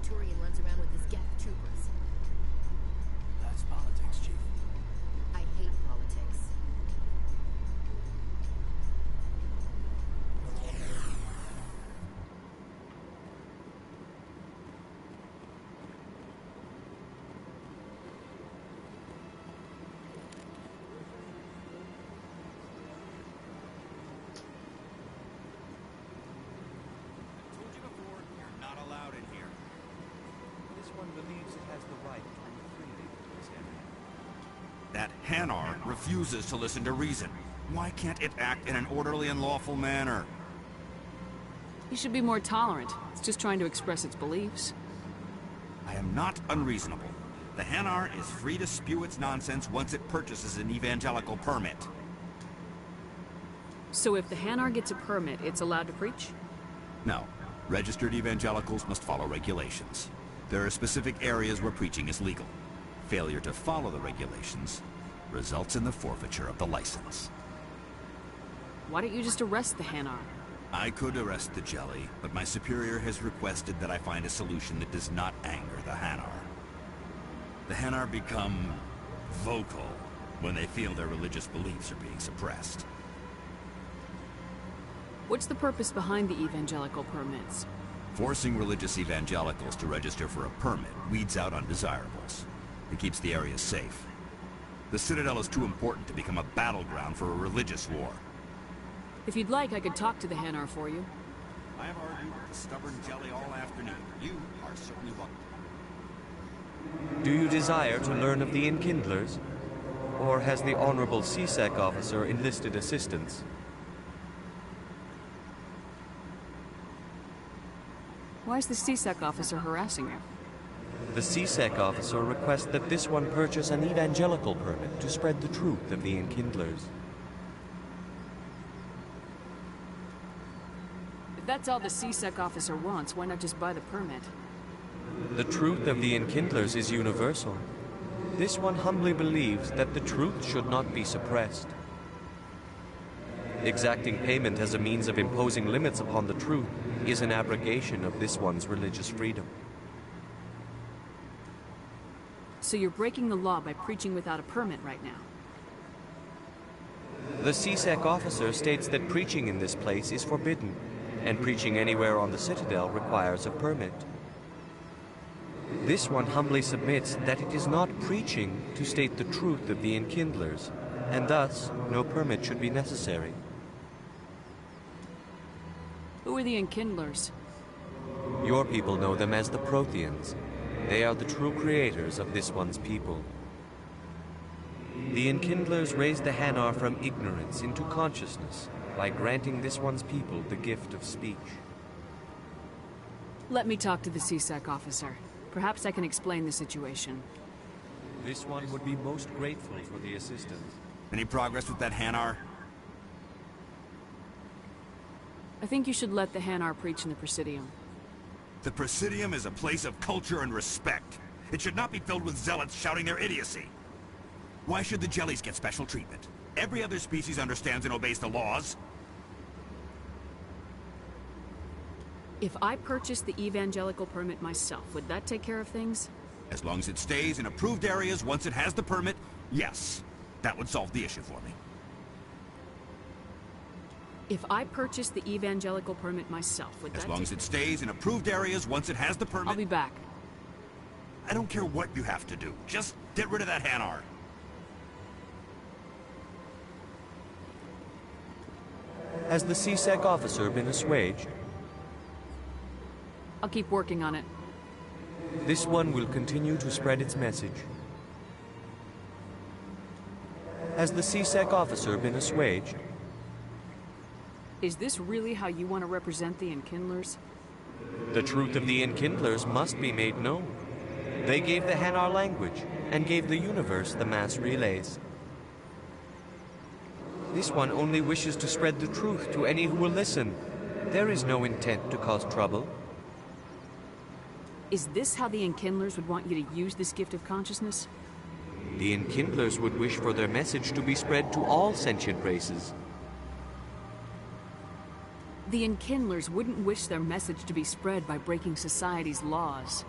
Turian runs around with his Geth troopers. That's politics, Chief. I hate politics. That Hanar refuses to listen to reason. Why can't it act in an orderly and lawful manner? You should be more tolerant. It's just trying to express its beliefs. I am not unreasonable. The Hanar is free to spew its nonsense once it purchases an evangelical permit. So if the Hanar gets a permit, it's allowed to preach? No. Registered evangelicals must follow regulations. There are specific areas where preaching is legal. Failure to follow the regulations results in the forfeiture of the license. Why don't you just arrest the Hanar? I could arrest the Jelly, but my superior has requested that I find a solution that does not anger the Hanar. The Hanar become vocal when they feel their religious beliefs are being suppressed. What's the purpose behind the evangelical permits? Forcing religious evangelicals to register for a permit weeds out undesirables. It keeps the area safe. The Citadel is too important to become a battleground for a religious war. If you'd like, I could talk to the Hanar for you. I have argued with the stubborn Jelly all afternoon. You are certainly welcome. Do you desire to learn of the Enkindlers? Or has the Honorable CSEC officer enlisted assistance? Why is the CSEC officer harassing you? The CSEC officer requests that this one purchase an evangelical permit to spread the truth of the Enkindlers. If that's all the CSEC officer wants, why not just buy the permit? The truth of the Enkindlers is universal. This one humbly believes that the truth should not be suppressed. Exacting payment as a means of imposing limits upon the truth is an abrogation of this one's religious freedom. So you're breaking the law by preaching without a permit right now? The CSEC officer states that preaching in this place is forbidden, and preaching anywhere on the Citadel requires a permit. This one humbly submits that it is not preaching to state the truth of the Enkindlers, and thus no permit should be necessary. Who are the Enkindlers? Your people know them as the Protheans. They are the true creators of this one's people. The Enkindlers raised the Hanar from ignorance into consciousness by granting this one's people the gift of speech. Let me talk to the CSEC officer. Perhaps I can explain the situation. This one would be most grateful for the assistance. Any progress with that Hanar? I think you should let the Hanar preach in the Presidium. The Presidium is a place of culture and respect. It should not be filled with zealots shouting their idiocy. Why should the Jellies get special treatment? Every other species understands and obeys the laws. If I purchased the evangelical permit myself, would that take care of things? As long as it stays in approved areas once it has the permit, yes. That would solve the issue for me. If I purchased the evangelical permit myself, would that As long as it stays in approved areas once it has the permit... I'll be back. I don't care what you have to do. Just get rid of that Hanar. Has the CSEC officer been assuaged? I'll keep working on it. This one will continue to spread its message. Has the CSEC officer been assuaged? Is this really how you want to represent the Enkindlers? The truth of the Enkindlers must be made known. They gave the Hanar language, and gave the universe the mass relays. This one only wishes to spread the truth to any who will listen. There is no intent to cause trouble. Is this how the Enkindlers would want you to use this gift of consciousness? The Enkindlers would wish for their message to be spread to all sentient races. The Enkindlers wouldn't wish their message to be spread by breaking society's laws.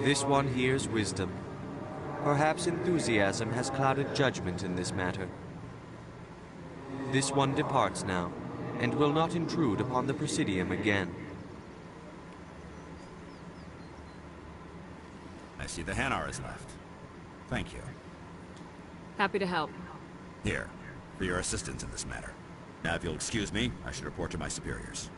This one hears wisdom. Perhaps enthusiasm has clouded judgment in this matter. This one departs now, and will not intrude upon the Presidium again. I see the Hanar is left. Thank you. Happy to help. Here, for your assistance in this matter. Now, if you'll excuse me, I should report to my superiors.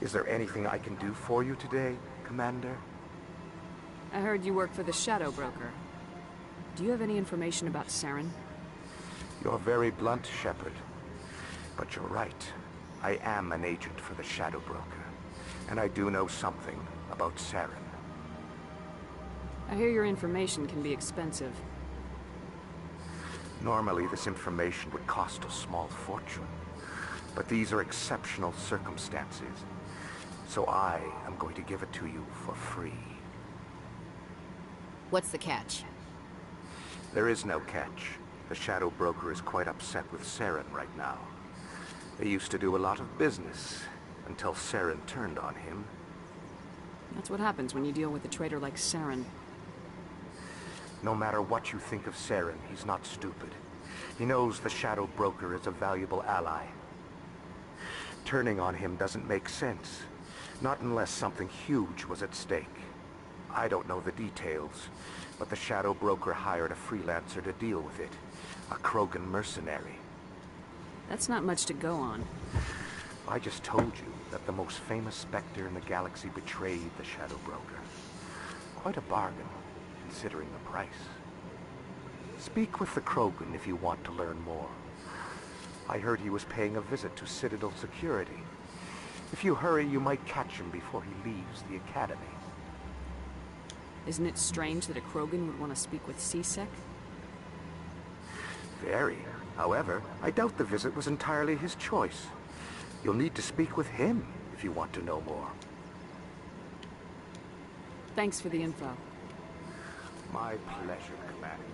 Is there anything I can do for you today, Commander? I heard you work for the Shadow Broker. Do you have any information about Saren? You're very blunt, Shepard. But you're right. I am an agent for the Shadow Broker. And I do know something about Saren. I hear your information can be expensive. Normally, this information would cost a small fortune. But these are exceptional circumstances. So I am going to give it to you for free. What's the catch? There is no catch. The Shadow Broker is quite upset with Saren right now. They used to do a lot of business, until Saren turned on him. That's what happens when you deal with a traitor like Saren. No matter what you think of Saren, he's not stupid. He knows the Shadow Broker is a valuable ally. Turning on him doesn't make sense. Not unless something huge was at stake. I don't know the details, but the Shadow Broker hired a freelancer to deal with it. A Krogan mercenary. That's not much to go on. I just told you that the most famous Spectre in the galaxy betrayed the Shadow Broker. Quite a bargain, considering the price. Speak with the Krogan if you want to learn more. I heard he was paying a visit to Citadel security. If you hurry, you might catch him before he leaves the Academy. Isn't it strange that a Krogan would want to speak with C-Sec? Very. However, I doubt the visit was entirely his choice. You'll need to speak with him if you want to know more. Thanks for the info. My pleasure, Commander.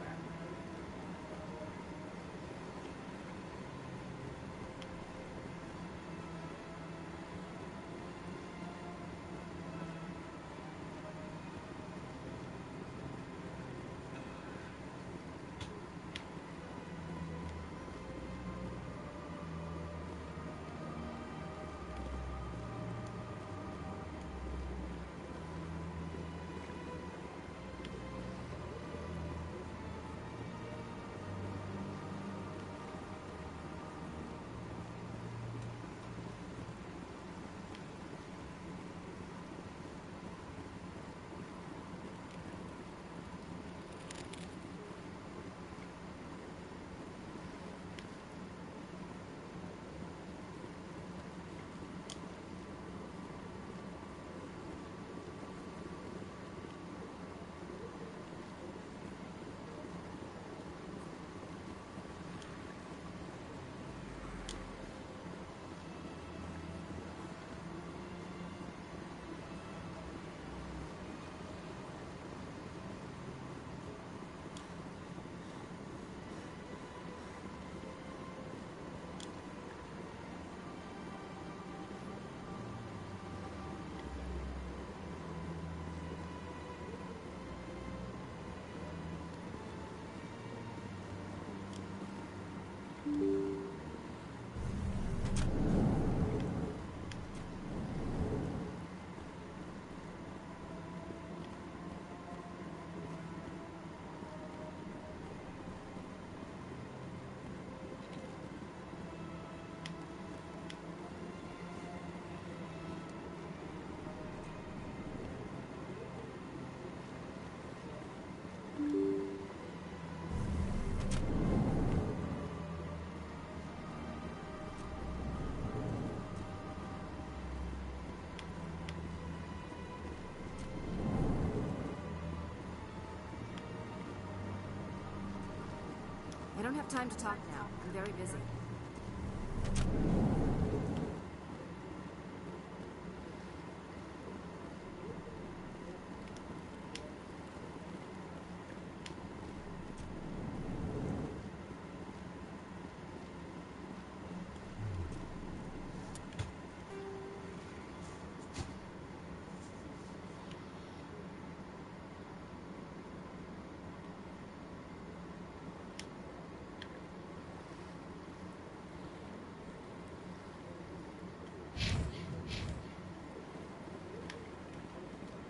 don't have time to talk now. I'm very busy.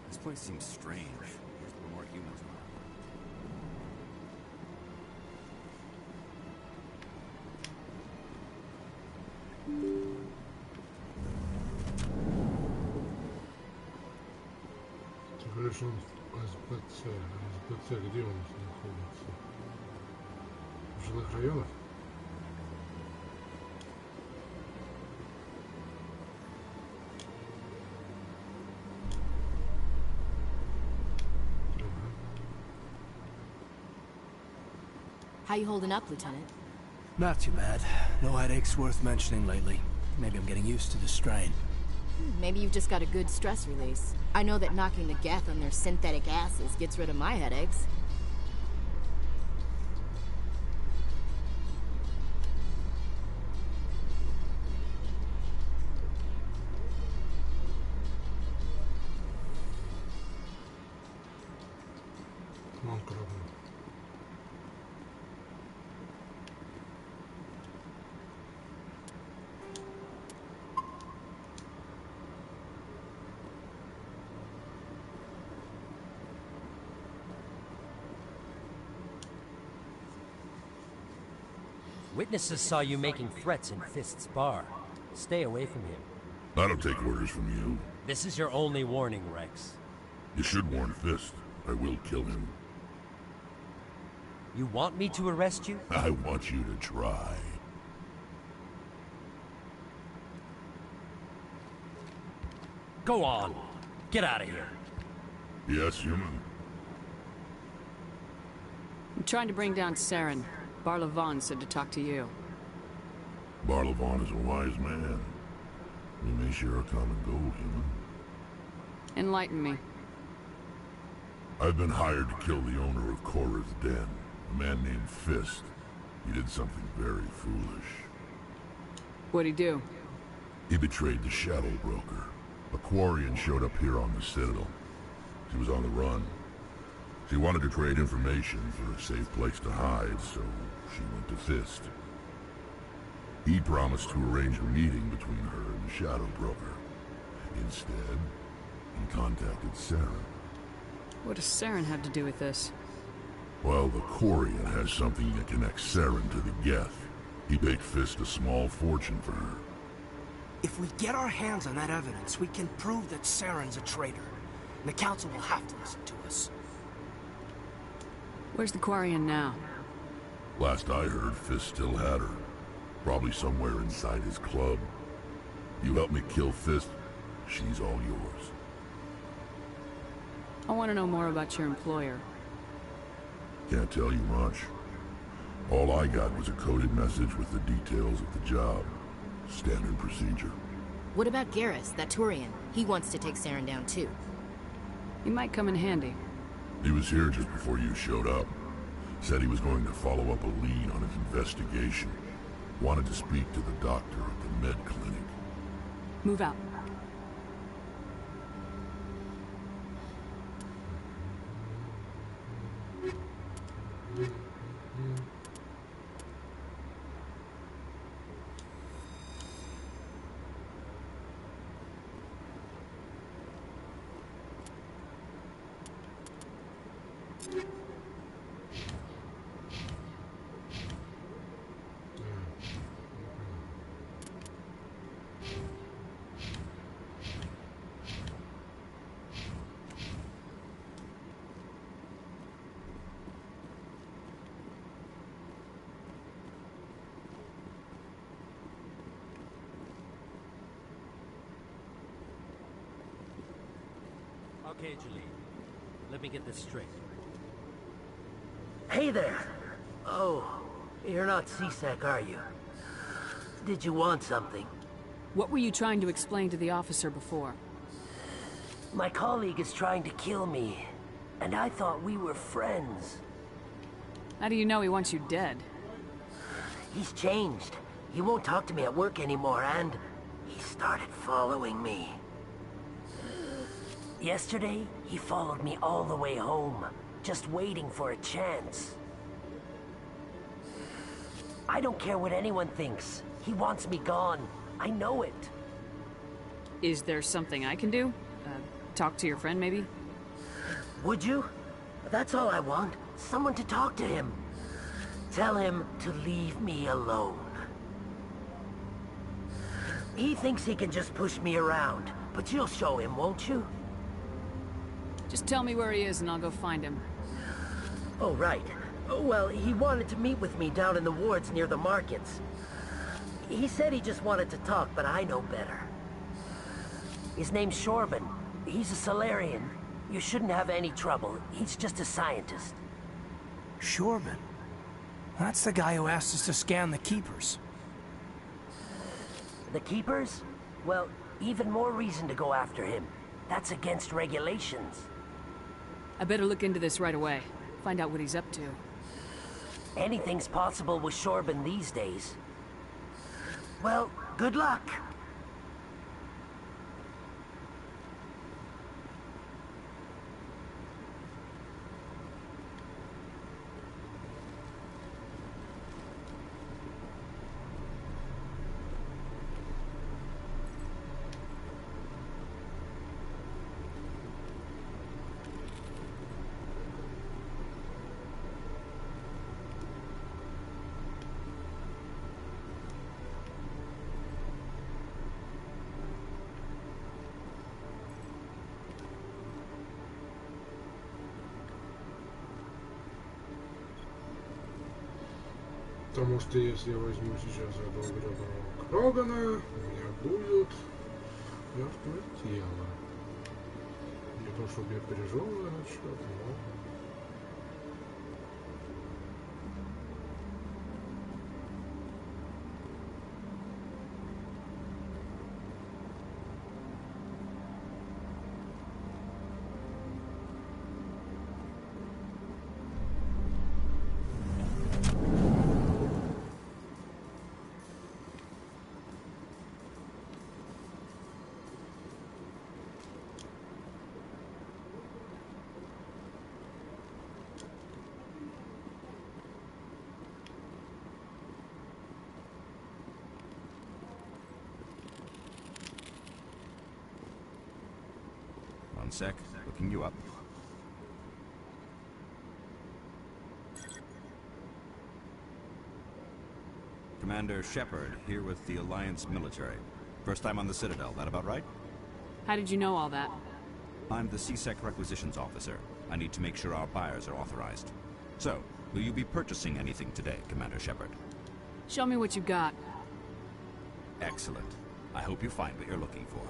This place seems strange. There's more humans now. Ты говоришь, он СБЦ. СБЦ, где он находится? В жилых районах? How you holding up, Lieutenant? Not too bad. No headaches worth mentioning lately. Maybe I'm getting used to the strain. Maybe you've just got a good stress release. I know that knocking the geth on their synthetic asses gets rid of my headaches. Он крабный. Witnesses saw you making threats in Fist's bar. Stay away from him. I don't take orders from you. This is your only warning, Rex. You should warn Fist. I will kill him. You want me to arrest you? I want you to try. Go on. Get out of here. Yes, human. I'm trying to bring down Saren. Barlavon said to talk to you. Barlavon is a wise man. We may share a common goal, human. Enlighten me. I've been hired to kill the owner of Cora's Den, a man named Fist. He did something very foolish. What'd he do? He betrayed the Shadow Broker. A Quarian showed up here on the Citadel. She was on the run. She wanted to trade information for a safe place to hide, so she went to Fist. He promised to arrange a meeting between her and the Shadow Broker. Instead, he contacted Saren. What does Saren have to do with this? Well, the Quarian has something that connects Saren to the Geth. He paid Fist a small fortune for her. If we get our hands on that evidence, we can prove that Saren's a traitor. And the Council will have to listen to us. Where's the Quarian now? Last I heard, Fist still had her. Probably somewhere inside his club. You help me kill Fist, she's all yours. I want to know more about your employer. Can't tell you much. All I got was a coded message with the details of the job. Standard procedure. What about Garrus, that Turian? He wants to take Saren down too. He might come in handy. He was here just before you showed up. Said he was going to follow up a lead on his investigation. Wanted to speak to the doctor at the med clinic. Move out. Okay, Julie. Let me get this straight. Hey there! Oh, You're not CSEC, are you? Did you want something? What were you trying to explain to the officer before? My colleague is trying to kill me, and I thought we were friends. How do you know he wants you dead? He's changed. He won't talk to me at work anymore, and he started following me. Yesterday, he followed me all the way home, just waiting for a chance. I don't care what anyone thinks. He wants me gone. I know it. Is there something I can do? Talk to your friend, maybe? Would you? That's all I want. Someone to talk to him. Tell him to leave me alone. He thinks he can just push me around, but you'll show him, won't you? Just tell me where he is and I'll go find him. Oh, right. Well, he wanted to meet with me down in the wards near the markets. He said he just wanted to talk, but I know better. His name's Shorban. He's a Solarian. You shouldn't have any trouble. He's just a scientist. Shorban? That's the guy who asked us to scan the Keepers. The Keepers? Well, even more reason to go after him. That's against regulations. I better look into this right away. Find out what he's up to. Anything's possible with Shorban these days. Well, good luck. Потому что если я возьму сейчас этого гребаного Крогана, у меня будет мертвое тело. Не то чтобы я переживал на этот счет, но... One sec, looking you up. Commander Shepard, here with the Alliance military. First time on the Citadel, that about right? How did you know all that? I'm the CSEC requisitions officer. I need to make sure our buyers are authorized. So, will you be purchasing anything today, Commander Shepard? Show me what you got. Excellent. I hope you find what you're looking for.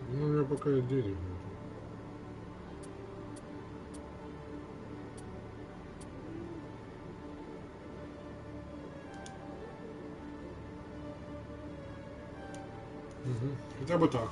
Ну, у меня пока денег нет. Угу. Хотя бы так.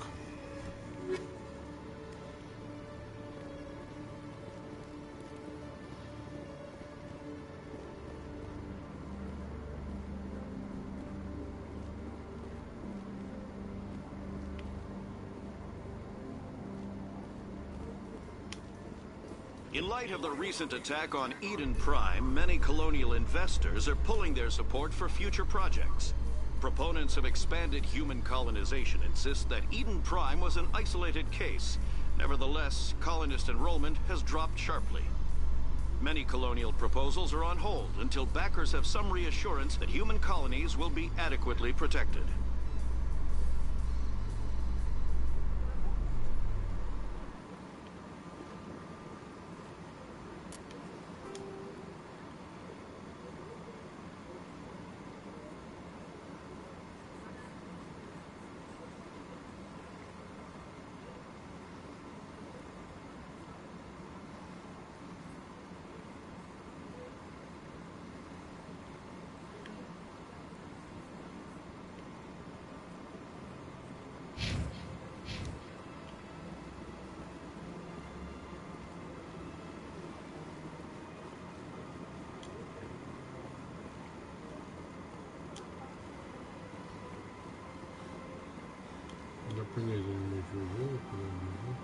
In light of the recent attack on Eden Prime, many colonial investors are pulling their support for future projects. Proponents of expanded human colonization insist that Eden Prime was an isolated case. Nevertheless, colonist enrollment has dropped sharply. Many colonial proposals are on hold until backers have some reassurance that human colonies will be adequately protected. Да понятия не имею, что делать, куда бежать.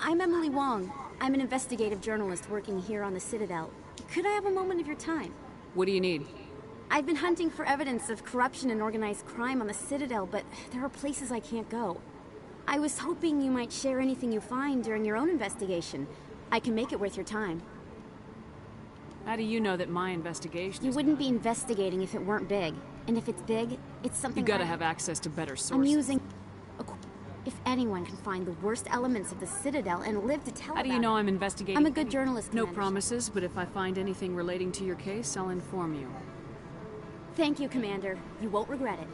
I'm Emily Wong. I'm an investigative journalist working here on the Citadel. Could I have a moment of your time? What do you need? I've been hunting for evidence of corruption and organized crime on the Citadel, but there are places I can't go. I was hoping you might share anything you find during your own investigation. I can make it worth your time. How do you know that my investigation You wouldn't be investigating if it weren't big. And if it's big, it's something You gotta have access to better sources. I'm using... If anyone can find the worst elements of the Citadel and live to tell How do you know I'm investigating? I'm a good journalist, No Commander. promises, but if I find anything relating to your case, I'll inform you. Thank you, Commander. You won't regret it.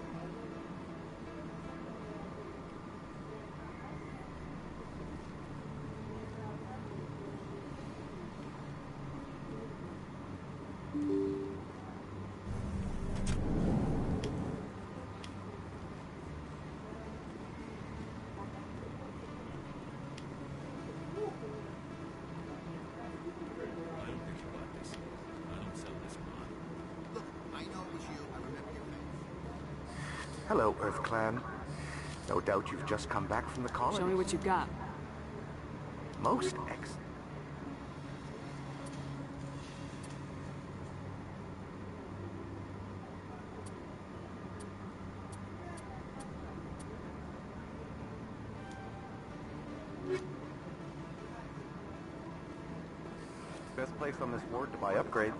Hello, Earth Clan. No doubt you've just come back from the colony. Show me what you've got. Most excellent. Best place on this ward to buy upgrades.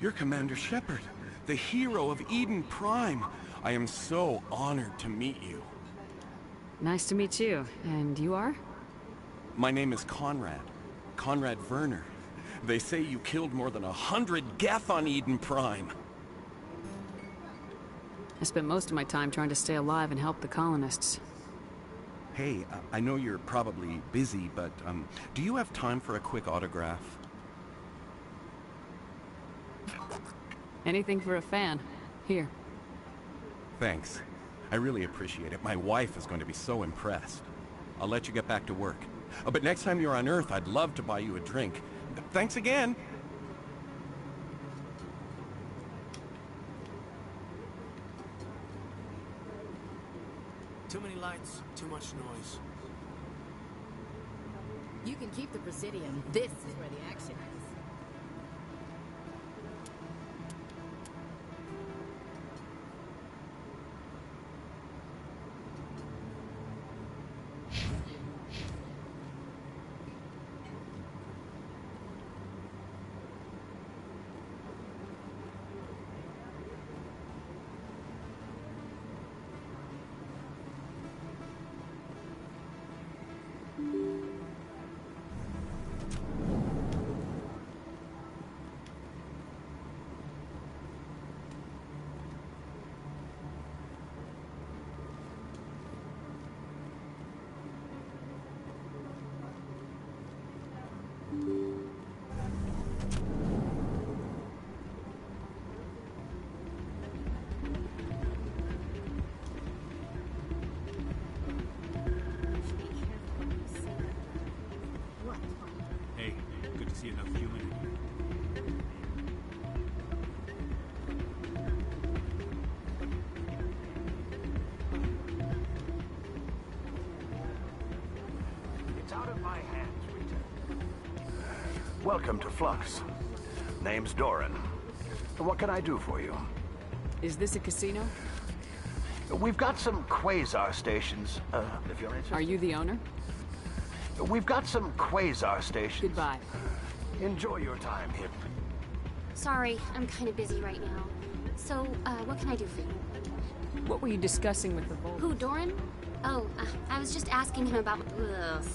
You're Commander Shepard, the hero of Eden Prime. I am so honored to meet you. Nice to meet you. And you are? My name is Conrad. Conrad Werner. They say you killed more than 100 Geth on Eden Prime. I spent most of my time trying to stay alive and help the colonists. Hey, I know you're probably busy, but do you have time for a quick autograph? Anything for a fan. Here. Thanks. I really appreciate it. My wife is going to be so impressed. I'll let you get back to work. But next time you're on Earth, I'd love to buy you a drink. Thanks again! Too many lights, too much noise. You can keep the Presidium. This is where the action is. Welcome to Flux. Name's Doran. What can I do for you? Is this a casino? We've got some quasar stations, if you're interested. Are you the owner? We've got some quasar stations. Goodbye. Enjoy your time here. Sorry, I'm kind of busy right now. So, what can I do for you? What were you discussing with the Volk? Who, Doran? Oh, I was just asking him about...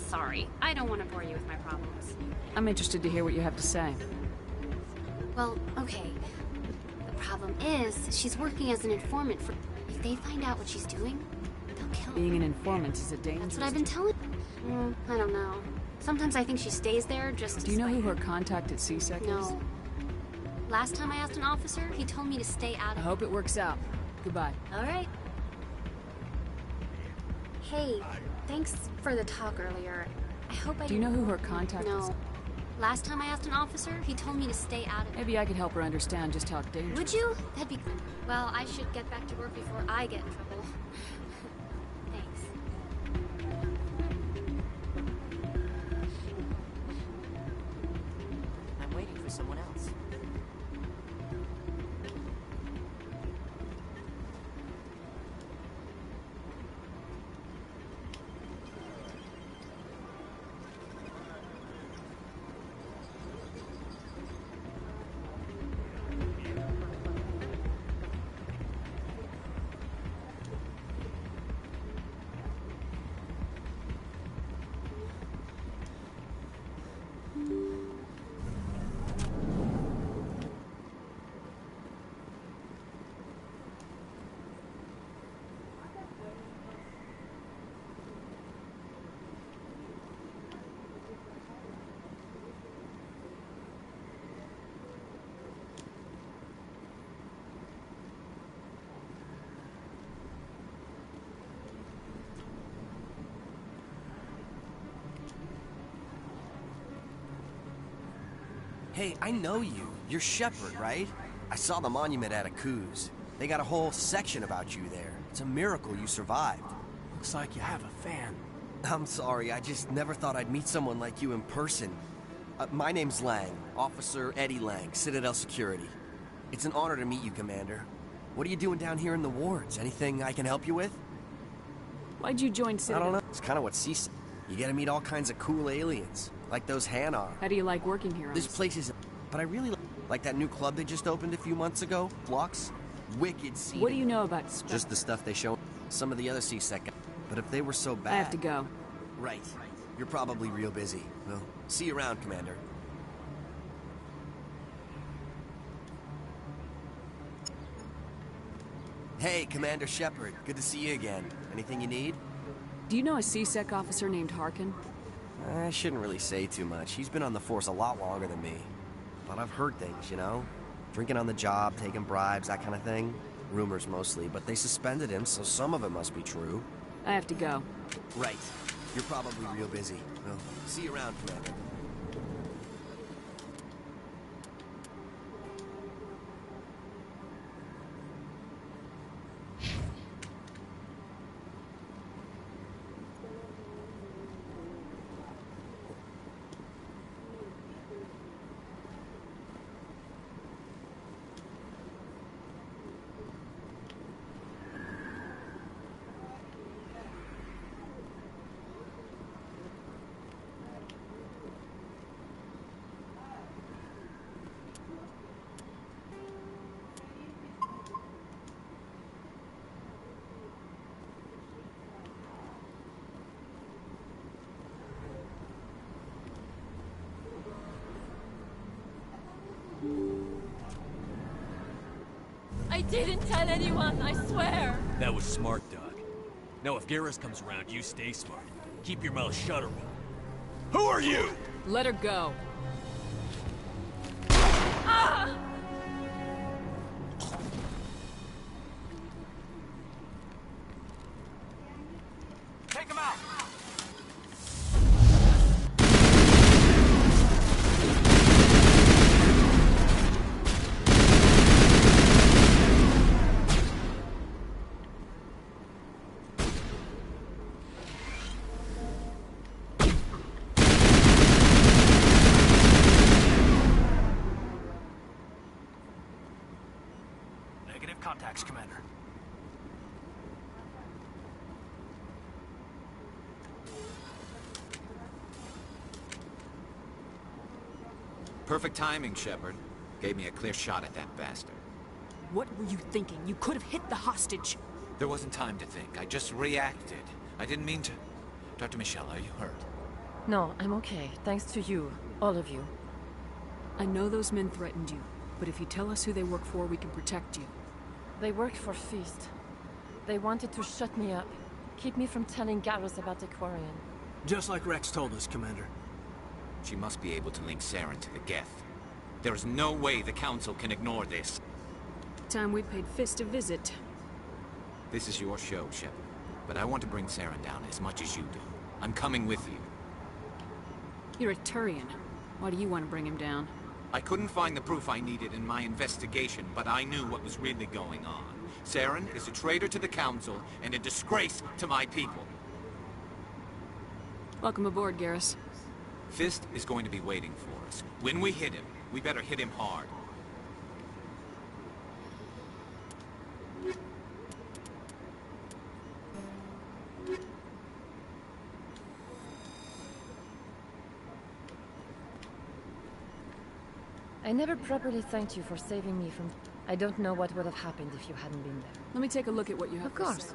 sorry, I don't want to bore you with my problems. I'm interested to hear what you have to say. Well, okay. The problem is, she's working as an informant for... If they find out what she's doing, they'll kill her. Being an informant is a danger. That's what I've been telling... I don't know. Sometimes I think she stays there just to... Do you know who her contact at CSEC is? No. Last time I asked an officer, he told me to stay out of... I hope it works out. Goodbye. All right. Hey, thanks for the talk earlier. I hope I Do you know who her contact is? No. Last time I asked an officer, he told me to stay out of... Maybe I could help her understand just how dangerous... Would you? That'd be... Well, I should get back to work before I get in trouble. Thanks. I'm waiting for someone else. Hey, I know you. You're Shepard, right? I saw the monument at Aku's. They got a whole section about you there. It's a miracle you survived. Looks like you have a fan. I'm sorry, I just never thought I'd meet someone like you in person. My name's Lang, Officer Eddie Lang, Citadel Security. It's an honor to meet you, Commander. What are you doing down here in the wards? Anything I can help you with? Why'd you join Citadel? I don't know. It's kind of what C said. You get to meet all kinds of cool aliens, like those Hanar. How do you like working here? This place is... But I really like that new club they just opened a few months ago, Flux. Wicked seating. What do you know about Spec? Just the stuff they show some of the other CSEC guys. But if they were so bad... I have to go. Right. You're probably real busy. Well, see you around, Commander. Hey, Commander Shepard. Good to see you again. Anything you need? Do you know a CSEC officer named Harkin? I shouldn't really say too much. He's been on the force a lot longer than me. But I've heard things, you know? Drinking on the job, taking bribes, that kind of thing. Rumors mostly, but they suspended him, so some of it must be true. I have to go. Right. You're probably real busy. Well, see you around, Commander. I didn't tell anyone, I swear. That was smart, Doc. Now if Garrus comes around, you stay smart. Keep your mouth shut or Who are you? Let her go. Ah! Take him out! Perfect timing, Shepard. Gave me a clear shot at that bastard. What were you thinking? You could have hit the hostage. There wasn't time to think. I just reacted. I didn't mean to. Dr. Michelle, are you hurt? No, I'm okay. Thanks to you. All of you. I know those men threatened you, but if you tell us who they work for, we can protect you. They worked for Feast. They wanted to shut me up. Keep me from telling Garrus about the Quarian. Just like Rex told us, Commander. She must be able to link Saren to the Geth. There is no way the Council can ignore this. Time we paid Fist a visit. This is your show, Shepard. But I want to bring Saren down as much as you do. I'm coming with you. You're a Turian. Why do you want to bring him down? I couldn't find the proof I needed in my investigation, but I knew what was really going on. Saren is a traitor to the Council and a disgrace to my people. Welcome aboard, Garrus. Fist is going to be waiting for us. When we hit him, we better hit him hard. I never properly thanked you for saving me from... I don't know what would have happened if you hadn't been there. Let me take a look at what you have. Of course.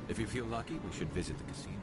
If you feel lucky, we should visit the casino.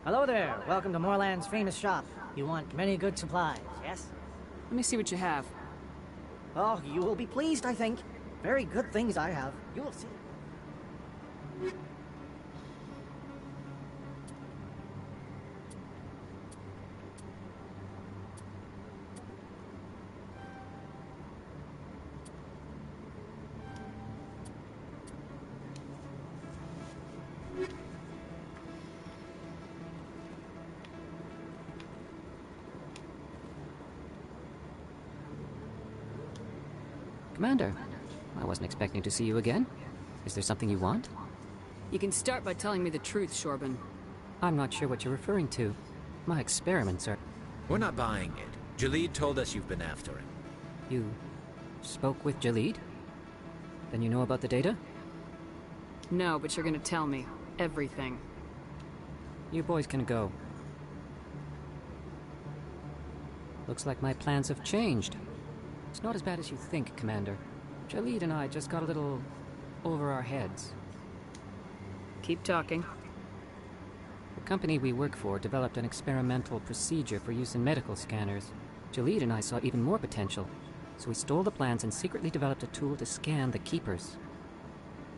Hello there. Welcome to Moorland's famous shop. You want many good supplies, yes? Let me see what you have. Oh, you will be pleased, I think. Very good things I have. You will see. Commander, I wasn't expecting to see you again. Is there something you want? You can start by telling me the truth, Shorban. I'm not sure what you're referring to. My experiments are... We're not buying it. Jalid told us you've been after him. You spoke with Jalid? Then you know about the data? No, but you're gonna tell me. Everything. You boys can go. Looks like my plans have changed. It's not as bad as you think, Commander. Jalid and I just got a little over our heads. Keep talking. The company we work for developed an experimental procedure for use in medical scanners. Jalid and I saw even more potential, so we stole the plans and secretly developed a tool to scan the Keepers.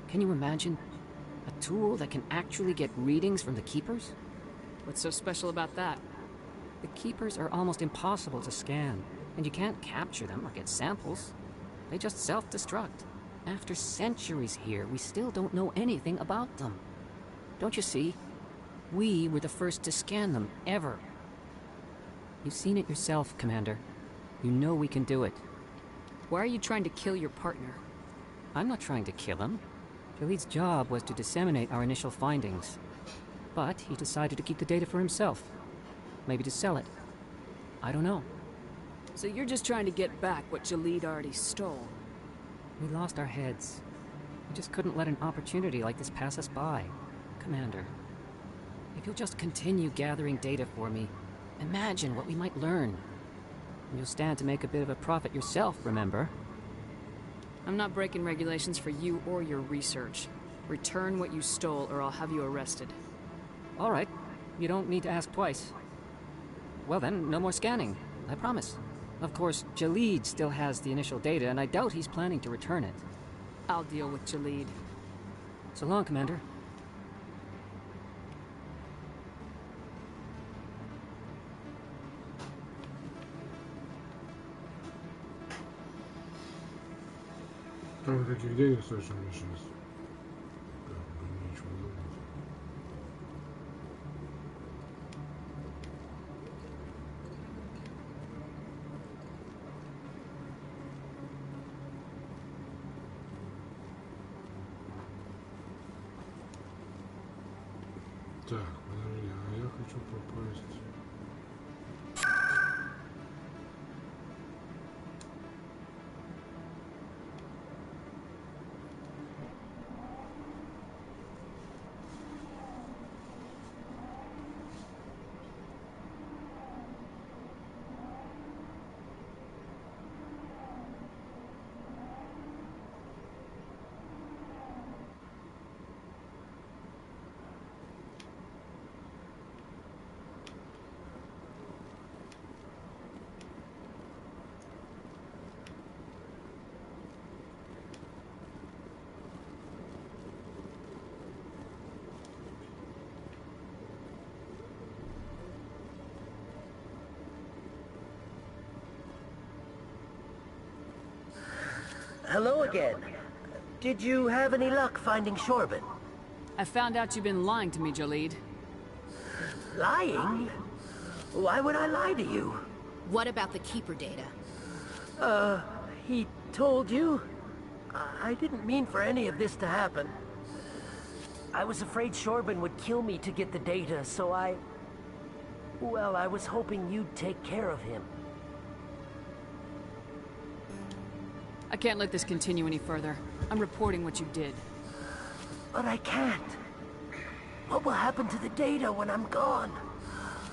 Can you imagine? A tool that can actually get readings from the Keepers? What's so special about that? The Keepers are almost impossible to scan. And you can't capture them or get samples. They just self-destruct. After centuries here, we still don't know anything about them. Don't you see? We were the first to scan them, ever. You've seen it yourself, Commander. You know we can do it. Why are you trying to kill your partner? I'm not trying to kill him. Jaleed's job was to disseminate our initial findings. But he decided to keep the data for himself. Maybe to sell it. I don't know. So you're just trying to get back what Jaleed already stole? We lost our heads. We just couldn't let an opportunity like this pass us by. Commander, if you'll just continue gathering data for me, imagine what we might learn. And you'll stand to make a bit of a profit yourself, remember? I'm not breaking regulations for you or your research. Return what you stole or I'll have you arrested. All right. You don't need to ask twice. Well then, no more scanning. I promise. Of course, Jaleed still has the initial data, and I doubt he's planning to return it. I'll deal with Jaleed. So long, Commander. Там таких денег совершенно сейчас. Как бы ничего не думать. Так, подожди, а я хочу попасть... Hello again. Did you have any luck finding Shorbin? I found out you've been lying to me, Jaleed. Lying? Why would I lie to you? What about the Keeper data? He told you? I didn't mean for any of this to happen. I was afraid Shorbin would kill me to get the data, so well, I was hoping you'd take care of him. I can't let this continue any further. I'm reporting what you did. But I can't. What will happen to the data when I'm gone?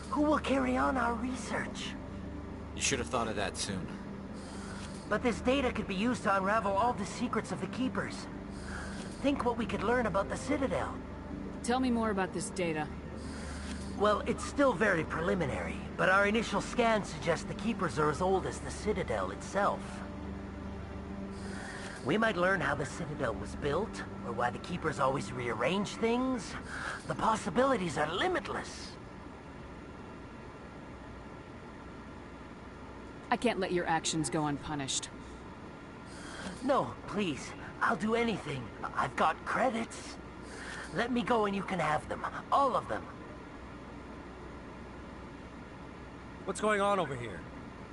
Who will carry on our research? You should have thought of that soon. But this data could be used to unravel all the secrets of the Keepers. Think what we could learn about the Citadel. Tell me more about this data. Well, it's still very preliminary, but our initial scans suggest the Keepers are as old as the Citadel itself. We might learn how the Citadel was built, or why the Keepers always rearrange things. The possibilities are limitless. I can't let your actions go unpunished. No, please. I'll do anything. I've got credits. Let me go and you can have them. All of them. What's going on over here?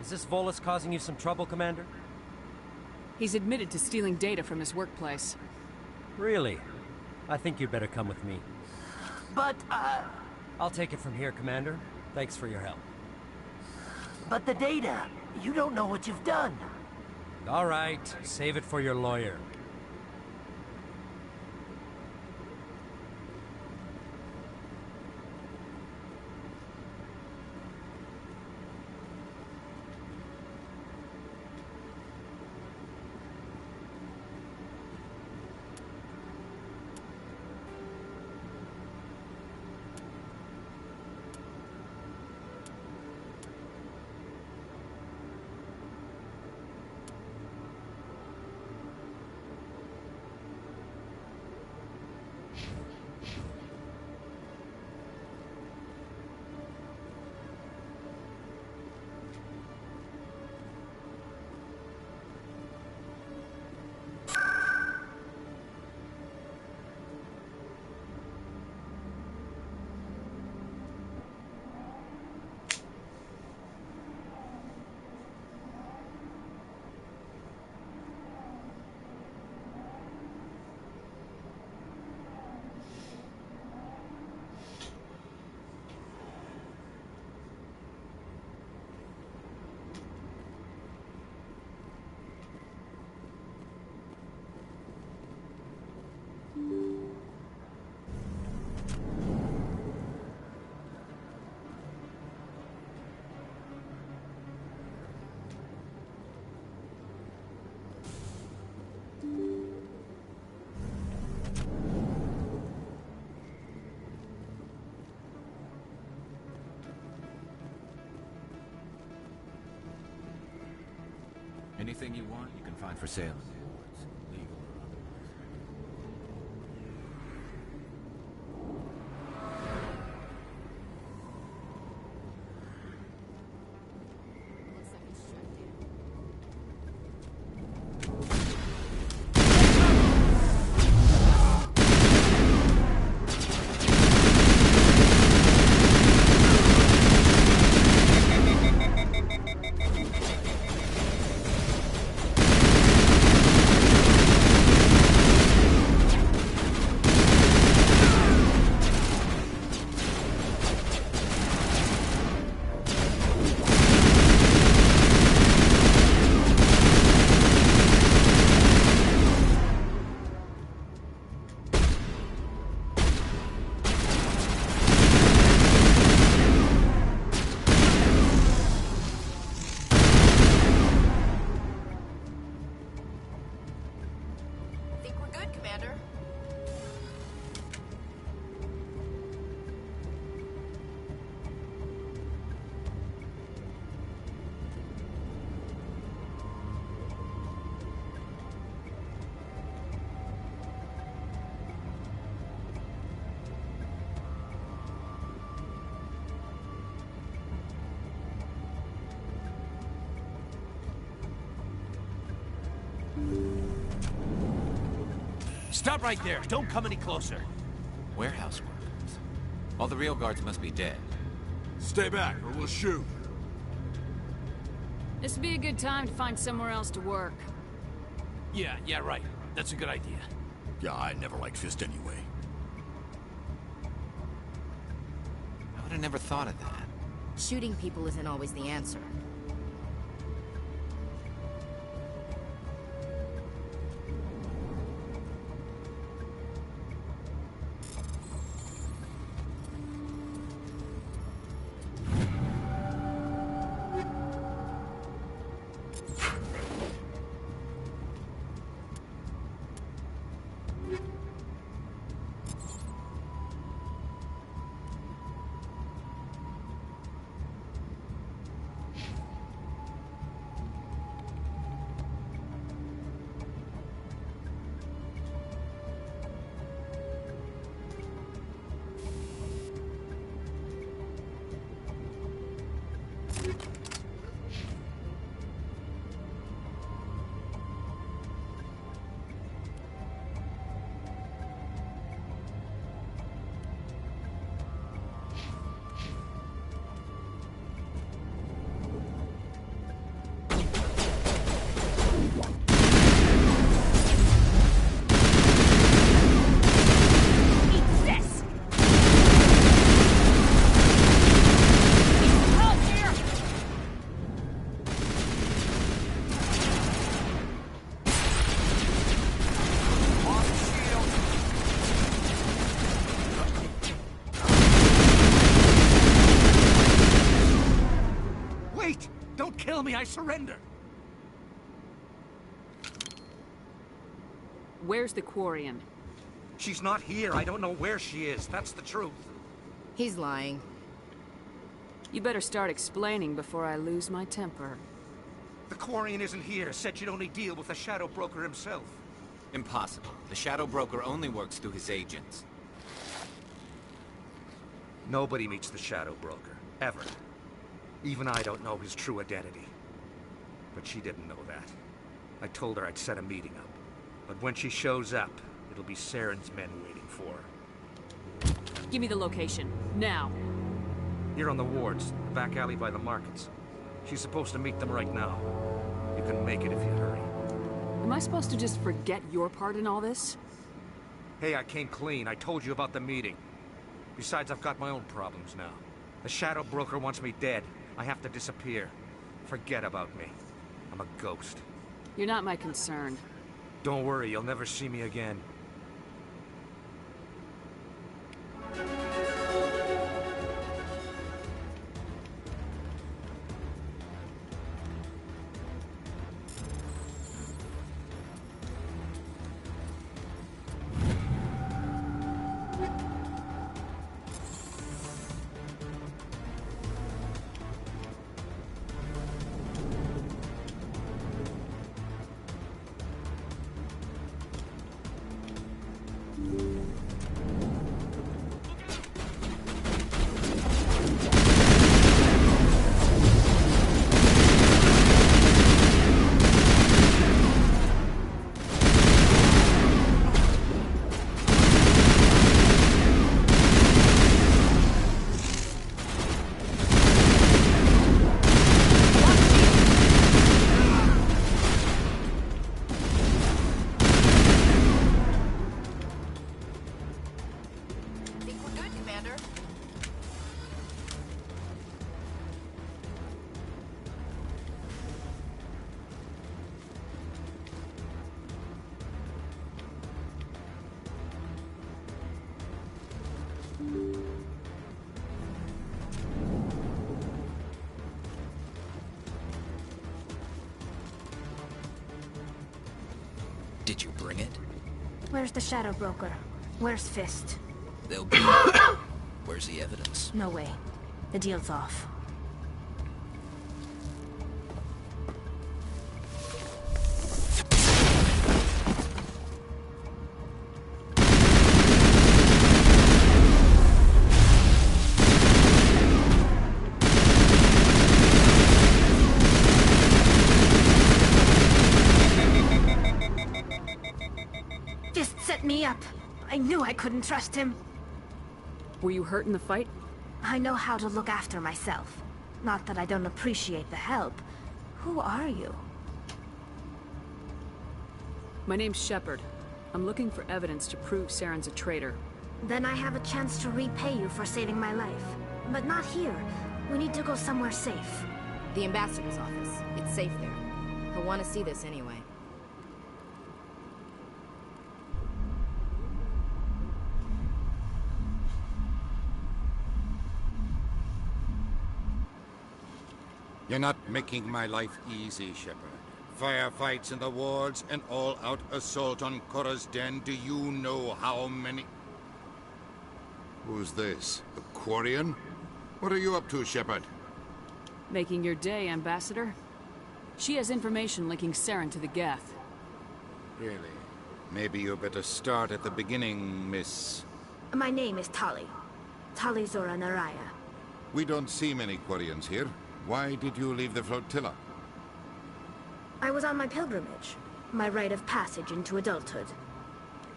Is this Volus causing you some trouble, Commander? He's admitted to stealing data from his workplace. Really? I think you'd better come with me. But, I'll take it from here, Commander. Thanks for your help. But the data, you don't know what you've done. All right, save it for your lawyer. Anything you want, you can find for sale in the woods, legal or Stop right there! Don't come any closer! Warehouse workers. All the real guards must be dead. Stay back, or we'll shoot. This would be a good time to find somewhere else to work. Yeah, right. That's a good idea. Yeah, I never liked Fist anyway. I would have never thought of that. Shooting people isn't always the answer. Kill me, I surrender! Where's the Quarian? She's not here. I don't know where she is. That's the truth. He's lying. You better start explaining before I lose my temper. The Quarian isn't here. Said she'd only deal with the Shadow Broker himself. Impossible. The Shadow Broker only works through his agents. Nobody meets the Shadow Broker. Ever. Even I don't know his true identity. But she didn't know that. I told her I'd set a meeting up. But when she shows up, it'll be Saren's men waiting for her. Give me the location. Now. Here on the wards, the back alley by the markets. She's supposed to meet them right now. You can make it if you hurry. Am I supposed to just forget your part in all this? Hey, I came clean. I told you about the meeting. Besides, I've got my own problems now. The Shadow Broker wants me dead. I have to disappear. Forget about me. I'm a ghost. You're not my concern. Don't worry, you'll never see me again. Commander. Did you bring it? Where's the Shadow Broker? Where's Fist? They'll be... Where's the evidence? No way. The deal's off. Me up. I knew I couldn't trust him. Were you hurt in the fight? I know how to look after myself. Not that I don't appreciate the help. Who are you? My name's Shepard. I'm looking for evidence to prove Saren's a traitor. Then I have a chance to repay you for saving my life. But not here. We need to go somewhere safe. The ambassador's office. It's safe there. He'll want to see this anyway. You're not making my life easy, Shepard. Firefights in the wards, an all-out assault on Korra's den. Do you know how many... Who's this? A Quarian? What are you up to, Shepard? Making your day, Ambassador. She has information linking Saren to the Geth. Really? Maybe you better start at the beginning, Miss... My name is Tali. Tali Zora Naraya. We don't see many Quarians here. Why did you leave the flotilla? I was on my pilgrimage. My rite of passage into adulthood.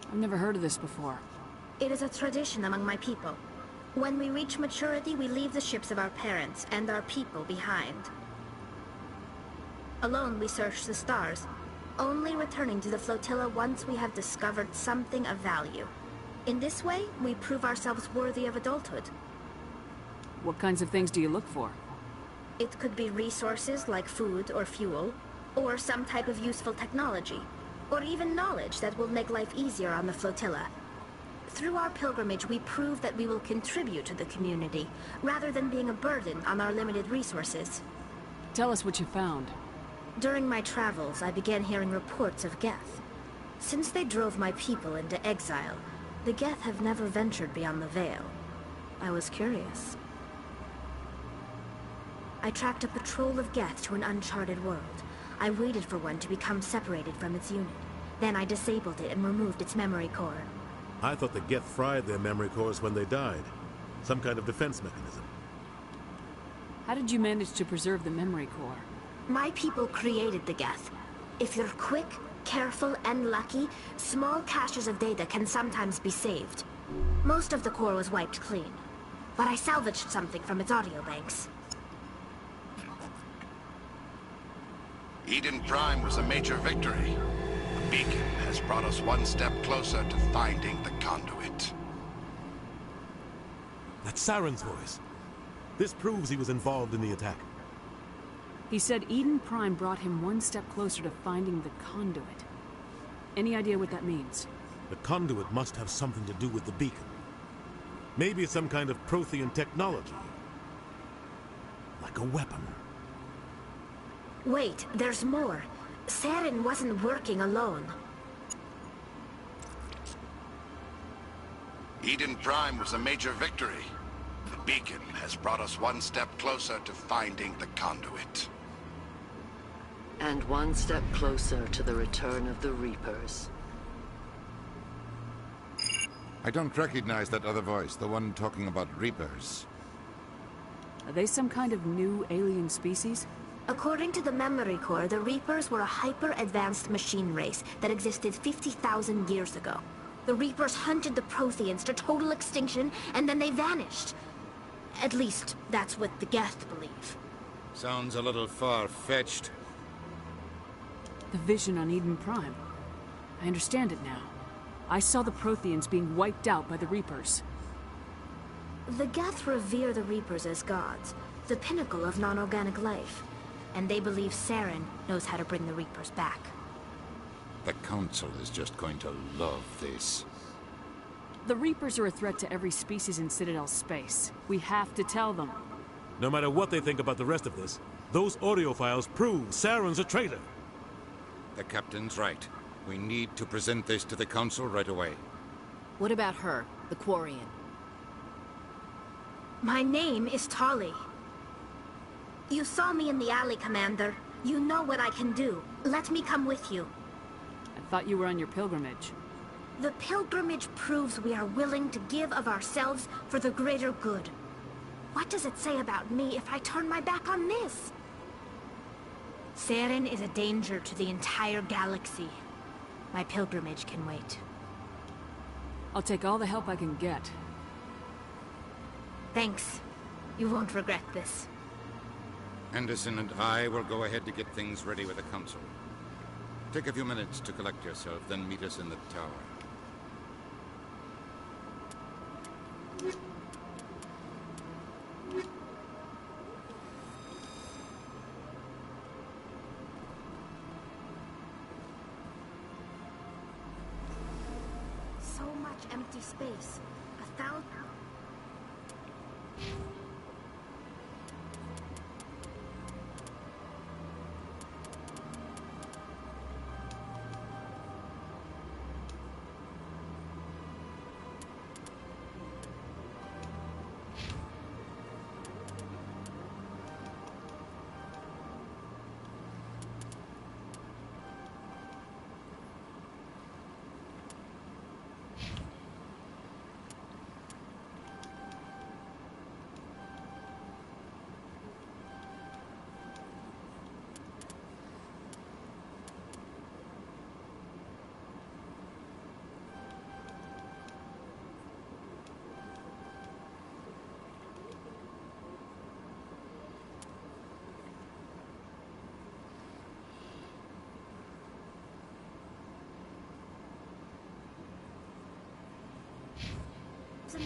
I've never heard of this before. It is a tradition among my people. When we reach maturity, we leave the ships of our parents and our people behind. Alone, we search the stars, only returning to the flotilla once we have discovered something of value. In this way, we prove ourselves worthy of adulthood. What kinds of things do you look for? It could be resources like food or fuel, or some type of useful technology, or even knowledge that will make life easier on the flotilla. Through our pilgrimage, we prove that we will contribute to the community, rather than being a burden on our limited resources. Tell us what you found. During my travels, I began hearing reports of Geth. Since they drove my people into exile, the Geth have never ventured beyond the Veil. I was curious. I tracked a patrol of Geth to an uncharted world. I waited for one to become separated from its unit. Then I disabled it and removed its memory core. I thought the Geth fried their memory cores when they died. Some kind of defense mechanism. How did you manage to preserve the memory core? My people created the Geth. If you're quick, careful, and lucky, small caches of data can sometimes be saved. Most of the core was wiped clean, but I salvaged something from its audio banks. Eden Prime was a major victory. The beacon has brought us one step closer to finding the conduit. That's Saren's voice. This proves he was involved in the attack. He said Eden Prime brought him one step closer to finding the conduit. Any idea what that means? The conduit must have something to do with the beacon. Maybe it's some kind of Prothean technology. Like a weapon. Wait, there's more. Saren wasn't working alone. Eden Prime was a major victory. The beacon has brought us one step closer to finding the conduit. And one step closer to the return of the Reapers. I don't recognize that other voice, the one talking about Reapers. Are they some kind of new alien species? According to the memory core, the Reapers were a hyper-advanced machine race that existed 50,000 years ago. The Reapers hunted the Protheans to total extinction, and then they vanished. At least, that's what the Geth believe. Sounds a little far-fetched. The vision on Eden Prime. I understand it now. I saw the Protheans being wiped out by the Reapers. The Geth revere the Reapers as gods, the pinnacle of non-organic life. And they believe Saren knows how to bring the Reapers back. The Council is just going to love this. The Reapers are a threat to every species in Citadel space. We have to tell them. No matter what they think about the rest of this, those audio files prove Saren's a traitor. The Captain's right. We need to present this to the Council right away. What about her, the Quarian? My name is Tali. You saw me in the alley, Commander. You know what I can do. Let me come with you. I thought you were on your pilgrimage. The pilgrimage proves we are willing to give of ourselves for the greater good. What does it say about me if I turn my back on this? Saren is a danger to the entire galaxy. My pilgrimage can wait. I'll take all the help I can get. Thanks. You won't regret this. Anderson and I will go ahead to get things ready with the Council. Take a few minutes to collect yourself, then meet us in the tower. So much empty space. 1,000...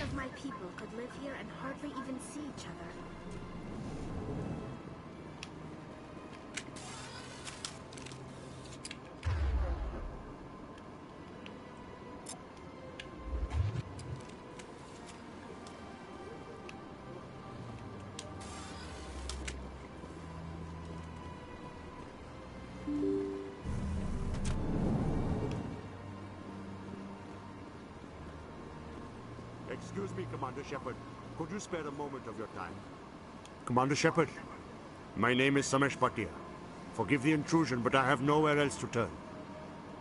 of my people could live here and hardly even see each other. Excuse me, Commander Shepard. Could you spare a moment of your time? Commander Shepard, my name is Samesh Bhatia. Forgive the intrusion, but I have nowhere else to turn.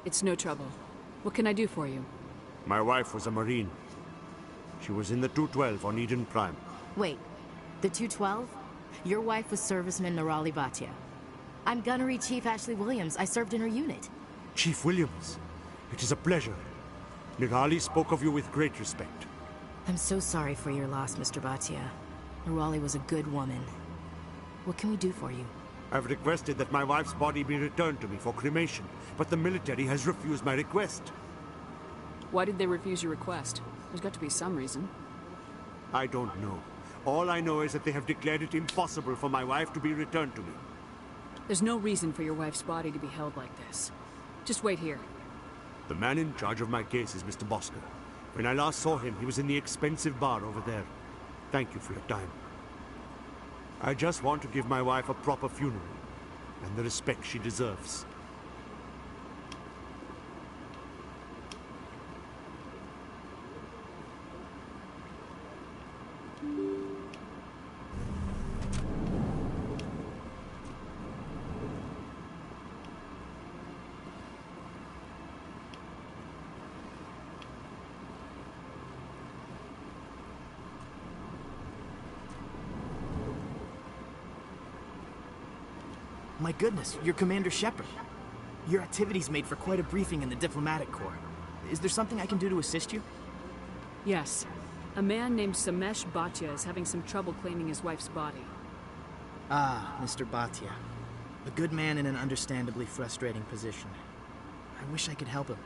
It's no trouble. What can I do for you? My wife was a Marine. She was in the 212 on Eden Prime. Wait, the 212? Your wife was Serviceman Nirali Bhatia. I'm Gunnery Chief Ashley Williams. I served in her unit. Chief Williams, it is a pleasure. Nirali spoke of you with great respect. I'm so sorry for your loss, Mr. Bhatia. Nirali was a good woman. What can we do for you? I've requested that my wife's body be returned to me for cremation, but the military has refused my request. Why did they refuse your request? There's got to be some reason. I don't know. All I know is that they have declared it impossible for my wife to be returned to me. There's no reason for your wife's body to be held like this. Just wait here. The man in charge of my case is Mr. Bosker. When I last saw him, he was in the expensive bar over there. Thank you for your time. I just want to give my wife a proper funeral, and the respect she deserves. My goodness, you're Commander Shepard. Your activities made for quite a briefing in the Diplomatic Corps. Is there something I can do to assist you? Yes. A man named Samesh Bhatia is having some trouble claiming his wife's body. Ah, Mr. Bhatia. A good man in an understandably frustrating position. I wish I could help him.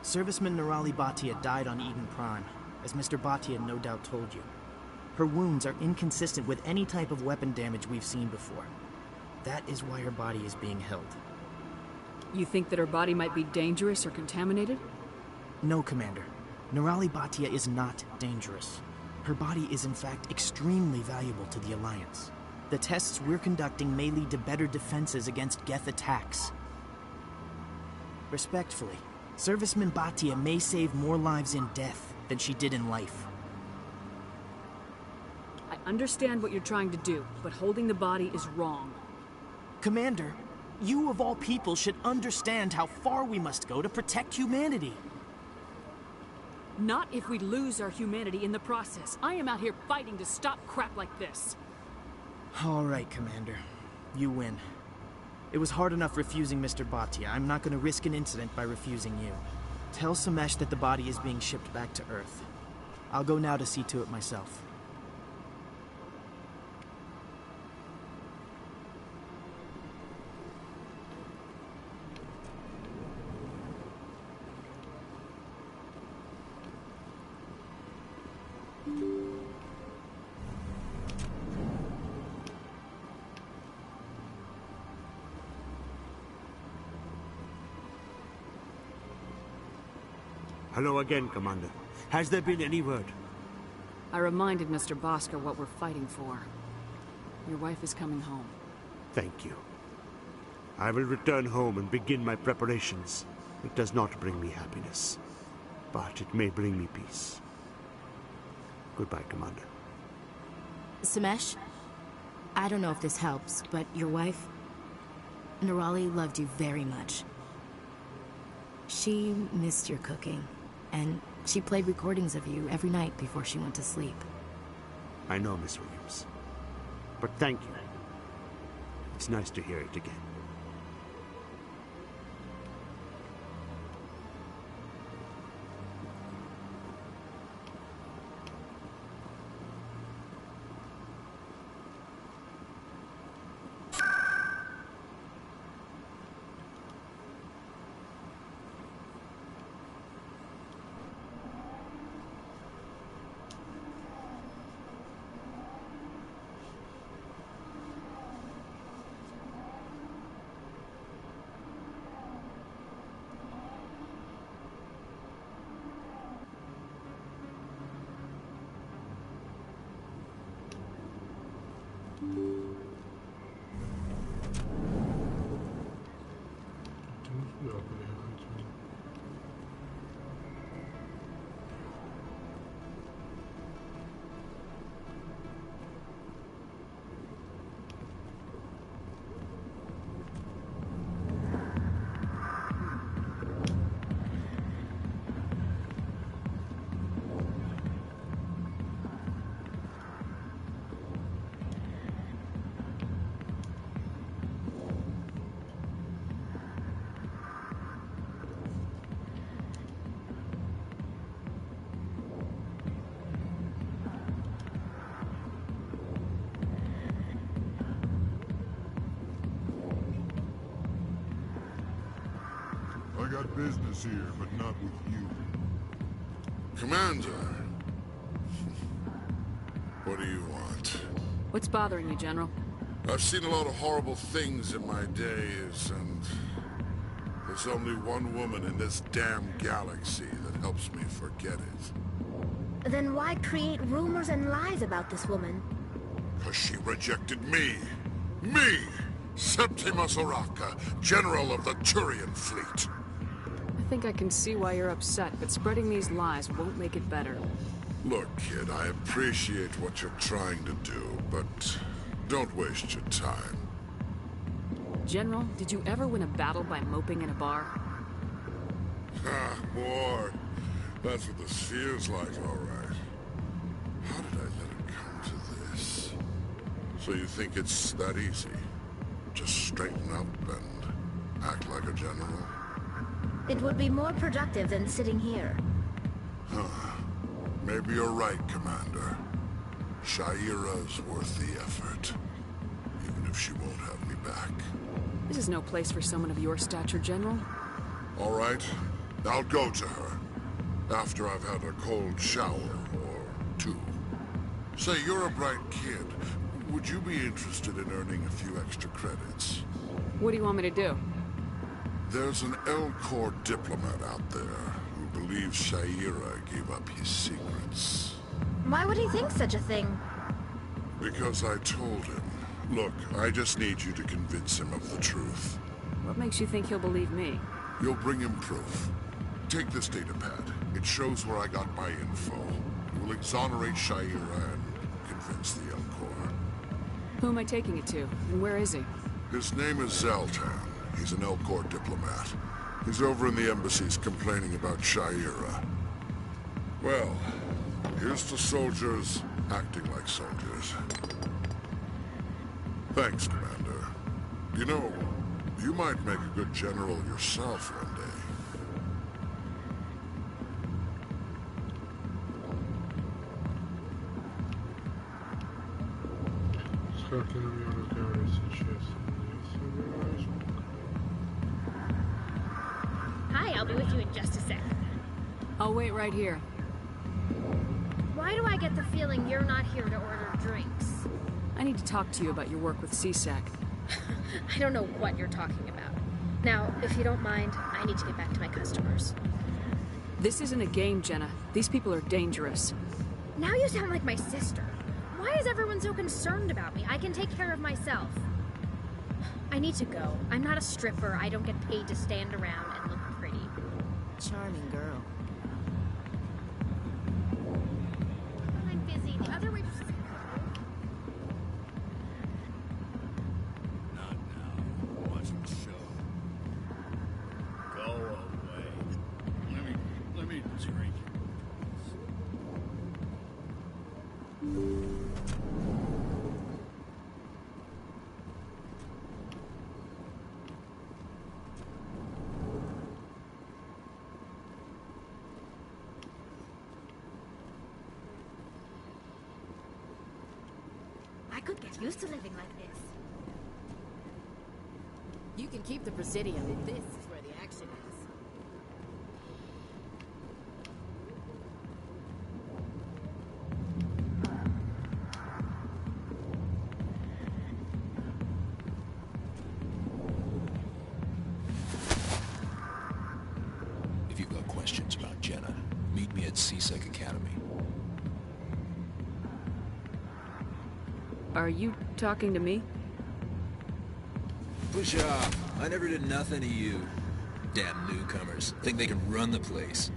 Serviceman Nirali Bhatia died on Eden Prime. as Mr. Bhatia no doubt told you. Her wounds are inconsistent with any type of weapon damage we've seen before. That is why her body is being held. You think that her body might be dangerous or contaminated? No, Commander. Nerali Bhatia is not dangerous. Her body is in fact extremely valuable to the Alliance. The tests we're conducting may lead to better defenses against Geth attacks. Respectfully, Serviceman Bhatia may save more lives in death than she did in life. I understand what you're trying to do, but holding the body is wrong. Commander, you of all people should understand how far we must go to protect humanity. Not if we lose our humanity in the process. I am out here fighting to stop crap like this. All right, Commander. You win. It was hard enough refusing Mr. Bhatia. I'm not going to risk an incident by refusing you. Tell Samesh that the body is being shipped back to Earth. I'll go now to see to it myself. Hello again, Commander. Has there been any word? I reminded Mr. Bosker what we're fighting for. Your wife is coming home. Thank you. I will return home and begin my preparations. It does not bring me happiness, but it may bring me peace. Goodbye, Commander. Samesh, I don't know if this helps, but your wife, Nerali, loved you very much. She missed your cooking, and she played recordings of you every night before she went to sleep. I know, Miss Williams. But thank you. It's nice to hear it again. I got business here, but not with you. Commander. What do you want? What's bothering you, General? I've seen a lot of horrible things in my days, and there's only one woman in this damn galaxy that helps me forget it. Then why create rumors and lies about this woman? 'Cause she rejected me! Me! Septimus Oraka, General of the Turian Fleet! I think I can see why you're upset, but spreading these lies won't make it better. Look, kid, I appreciate what you're trying to do, but don't waste your time. General, did you ever win a battle by moping in a bar? Ah, boy. That's what this feels like, all right. How did I let it come to this? So you think it's that easy? Just straighten up and act like a general? It would be more productive than sitting here. Huh. Maybe you're right, Commander. Shaira's worth the effort. Even if she won't have me back. This is no place for someone of your stature, General. All right. I'll go to her. After I've had a cold shower or two. Say, you're a bright kid. Would you be interested in earning a few extra credits? What do you want me to do? There's an L-Corps diplomat out there who believes Shaira gave up his secrets. Why would he think such a thing? Because I told him. Look, I just need you to convince him of the truth. What makes you think he'll believe me? You'll bring him proof. Take this data pad. It shows where I got my info. It will exonerate Shaira and convince the L-Corps. Who am I taking it to? And where is he? His name is Zaltan. He's an L-Corps diplomat. He's over in the embassies complaining about Shaira. Well, here's to soldiers acting like soldiers. Thanks, Commander. You know, you might make a good general yourself one day. С Харкином я разговариваю сейчас. Не собираюсь. Hi, I'll be with you in just a sec. I'll wait right here. Why do I get the feeling you're not here to order drinks? I need to talk to you about your work with CSAC. I don't know what you're talking about. Now, if you don't mind, I need to get back to my customers. This isn't a game, Jenna. These people are dangerous. Now you sound like my sister. Why is everyone so concerned about me? I can take care of myself. I need to go. I'm not a stripper. I don't get paid to stand around and look pretty. Charming girl. I'm busy. The other waitresses... Not now. Watching the show. Go away. Let me drink. I could get used to living like this. You can keep the Presidium. This is where the action is. If you've got questions about Jenna, meet me at CSEC Academy. Are you talking to me? Push off. I never did nothing to you. Damn newcomers. Think they can run the place.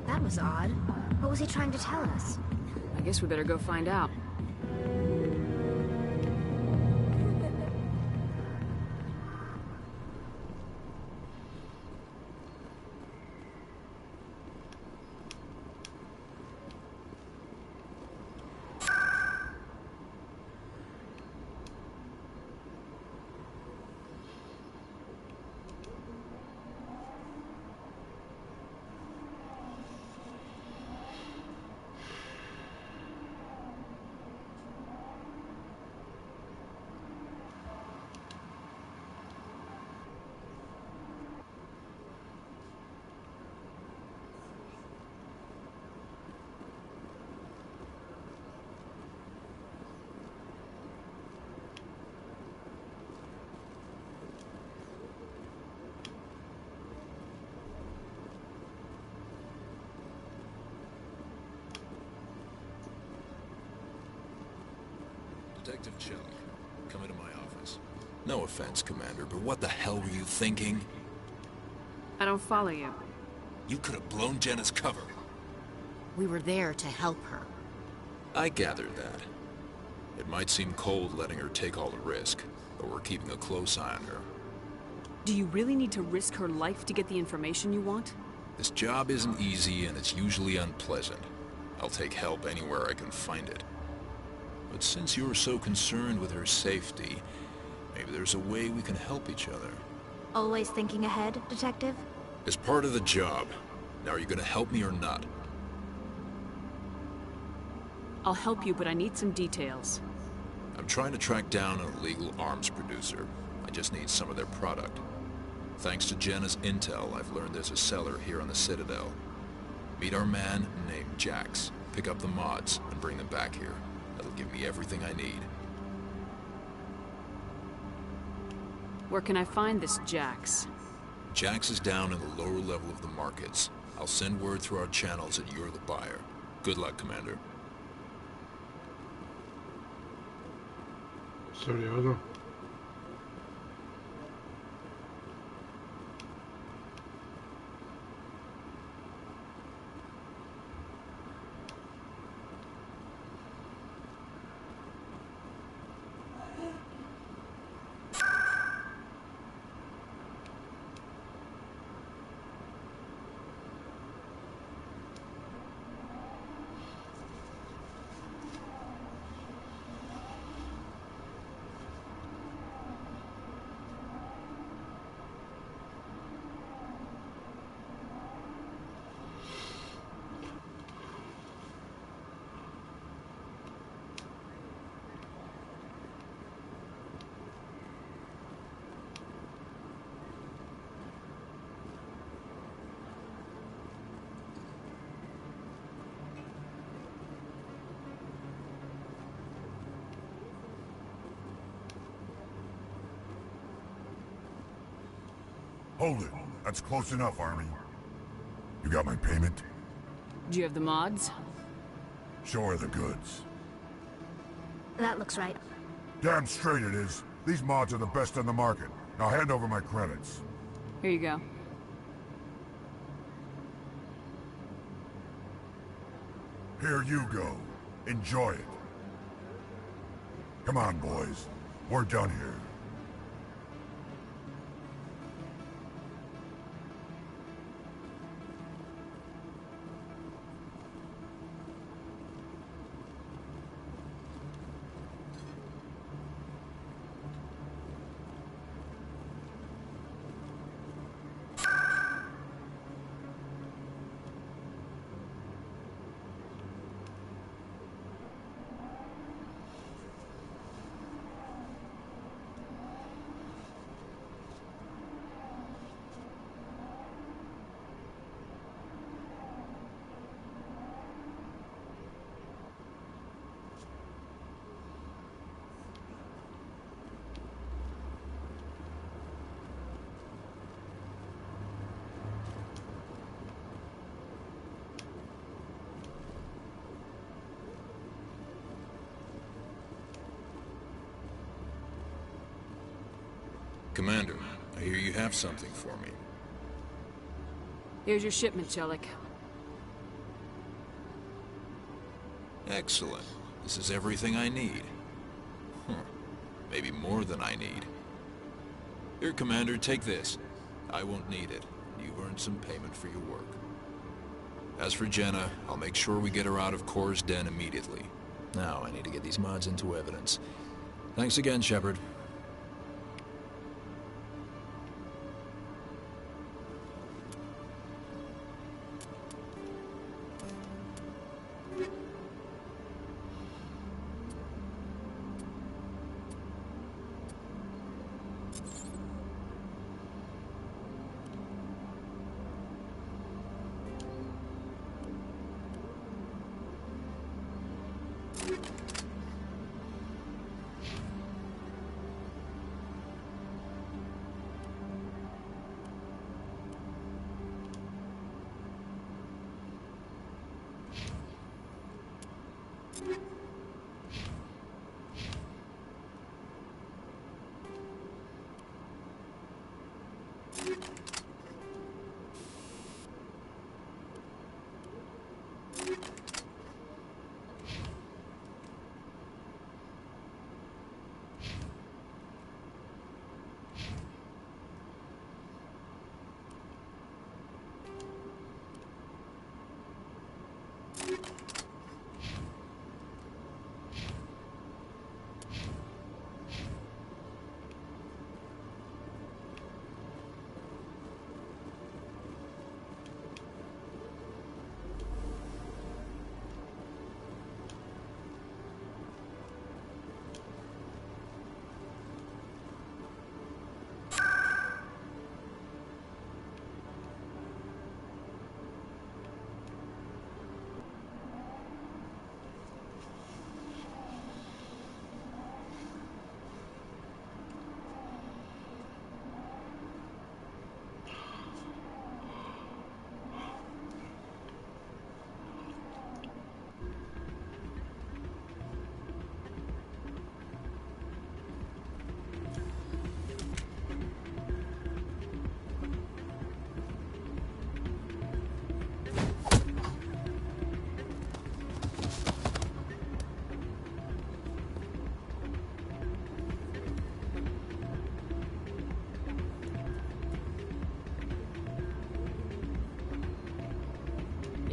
That was odd. What was he trying to tell us? I guess we better go find out. Detective Chuck, come into my office. No offense, Commander, but what the hell were you thinking? I don't follow you. You could have blown Jenna's cover. We were there to help her. I gathered that. It might seem cold letting her take all the risk, but we're keeping a close eye on her. Do you really need to risk her life to get the information you want? This job isn't easy and it's usually unpleasant. I'll take help anywhere I can find it. But since you're so concerned with her safety, maybe there's a way we can help each other. Always thinking ahead, Detective? As part of the job. Now, are you gonna help me or not? I'll help you, but I need some details. I'm trying to track down an illegal arms producer. I just need some of their product. Thanks to Jenna's intel, I've learned there's a cellar here on the Citadel. Meet our man named Jax. Pick up the mods and bring them back here. That'll give me everything I need. Where can I find this Jax? Jax is down in the lower level of the markets. I'll send word through our channels that you're the buyer. Good luck, Commander. Серьезно? Hold it. That's close enough, Army. You got my payment? Do you have the mods? Show her the goods. That looks right. Damn straight it is. These mods are the best on the market. Now hand over my credits. Here you go. Here you go. Enjoy it. Come on, boys. We're done here. Commander, I hear you have something for me. Here's your shipment, Chelik. Excellent. This is everything I need. Maybe more than I need. Here, Commander, take this. I won't need it. You've earned some payment for your work. As for Jenna, I'll make sure we get her out of Kor's den immediately. Now, I need to get these mods into evidence. Thanks again, Shepard.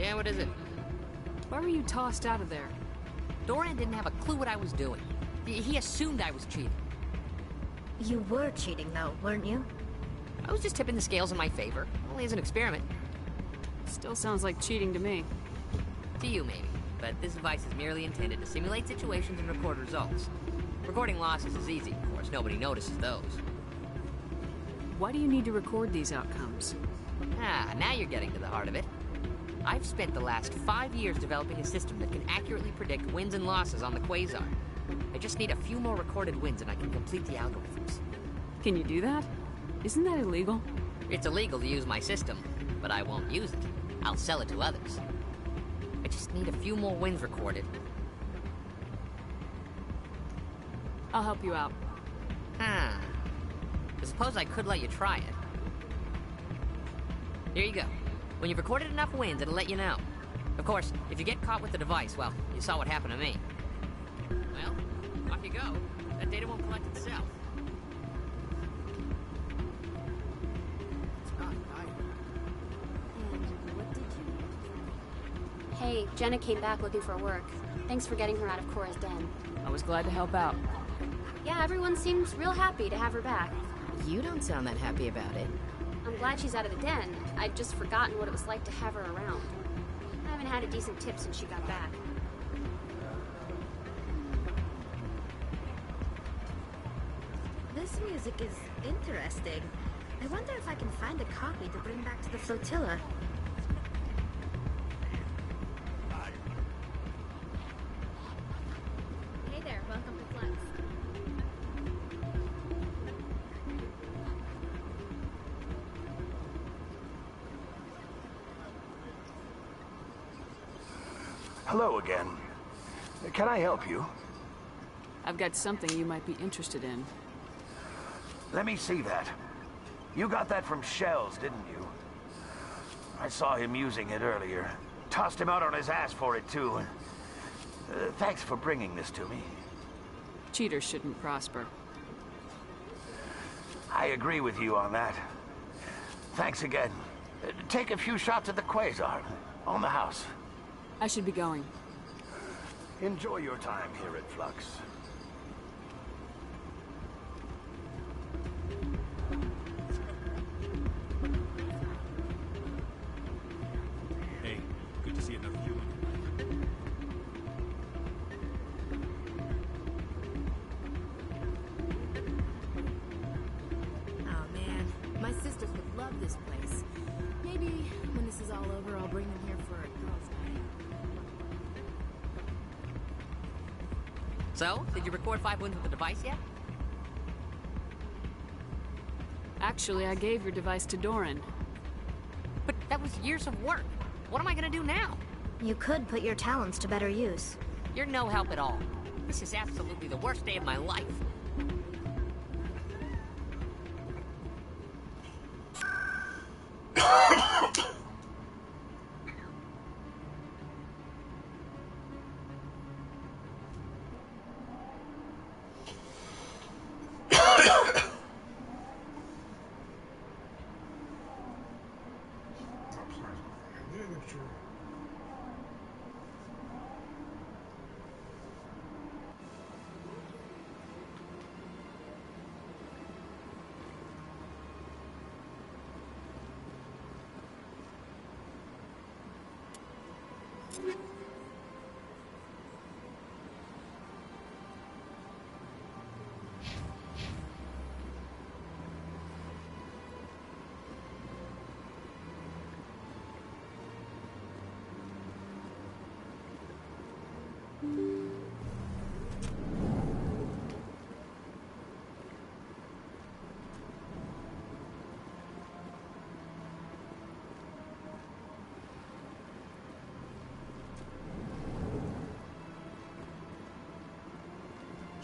Yeah, what is it? Why were you tossed out of there? Doran didn't have a clue what I was doing. He assumed I was cheating. You were cheating, though, weren't you? I was just tipping the scales in my favor, only as an experiment. Still sounds like cheating to me. To you, maybe. But this device is merely intended to simulate situations and record results. Recording losses is easy, of course. Nobody notices those. Why do you need to record these outcomes? Ah, now you're getting to the heart of it. I've spent the last 5 years developing a system that can accurately predict wins and losses on the Quasar. I just need a few more recorded wins and I can complete the algorithms. Can you do that? Isn't that illegal? It's illegal to use my system, but I won't use it. I'll sell it to others. I just need a few more wins recorded. I'll help you out. I suppose I could let you try it. Here you go. When you've recorded enough wins, it'll let you know. Of course, if you get caught with the device, well, you saw what happened to me. Well, off you go. That data won't collect itself. Hey, Jenna came back looking for work. Thanks for getting her out of Cora's den. I was glad to help out. Yeah, everyone seems real happy to have her back. You don't sound that happy about it. I'm glad she's out of the den. I'd just forgotten what it was like to have her around. I haven't had a decent tip since she got back. This music is interesting. I wonder if I can find a copy to bring back to the flotilla. Hey there, welcome to Flex. Hello again. Can I help you? I've got something you might be interested in. Let me see that. You got that from Shells, didn't you? I saw him using it earlier. Tossed him out on his ass for it, too. Thanks for bringing this to me. Cheaters shouldn't prosper. I agree with you on that. Thanks again. Take a few shots at the Quasar. On the house. I should be going. Enjoy your time here at Flux. Hey, good to see another human. Oh man, my sisters would love this place. Maybe when this is all over, I'll bring them here for a girls' night. So, did you record 5 wins with the device yet? Actually, I gave your device to Doran. But that was years of work. What am I gonna do now? You could put your talents to better use. You're no help at all. This is absolutely the worst day of my life.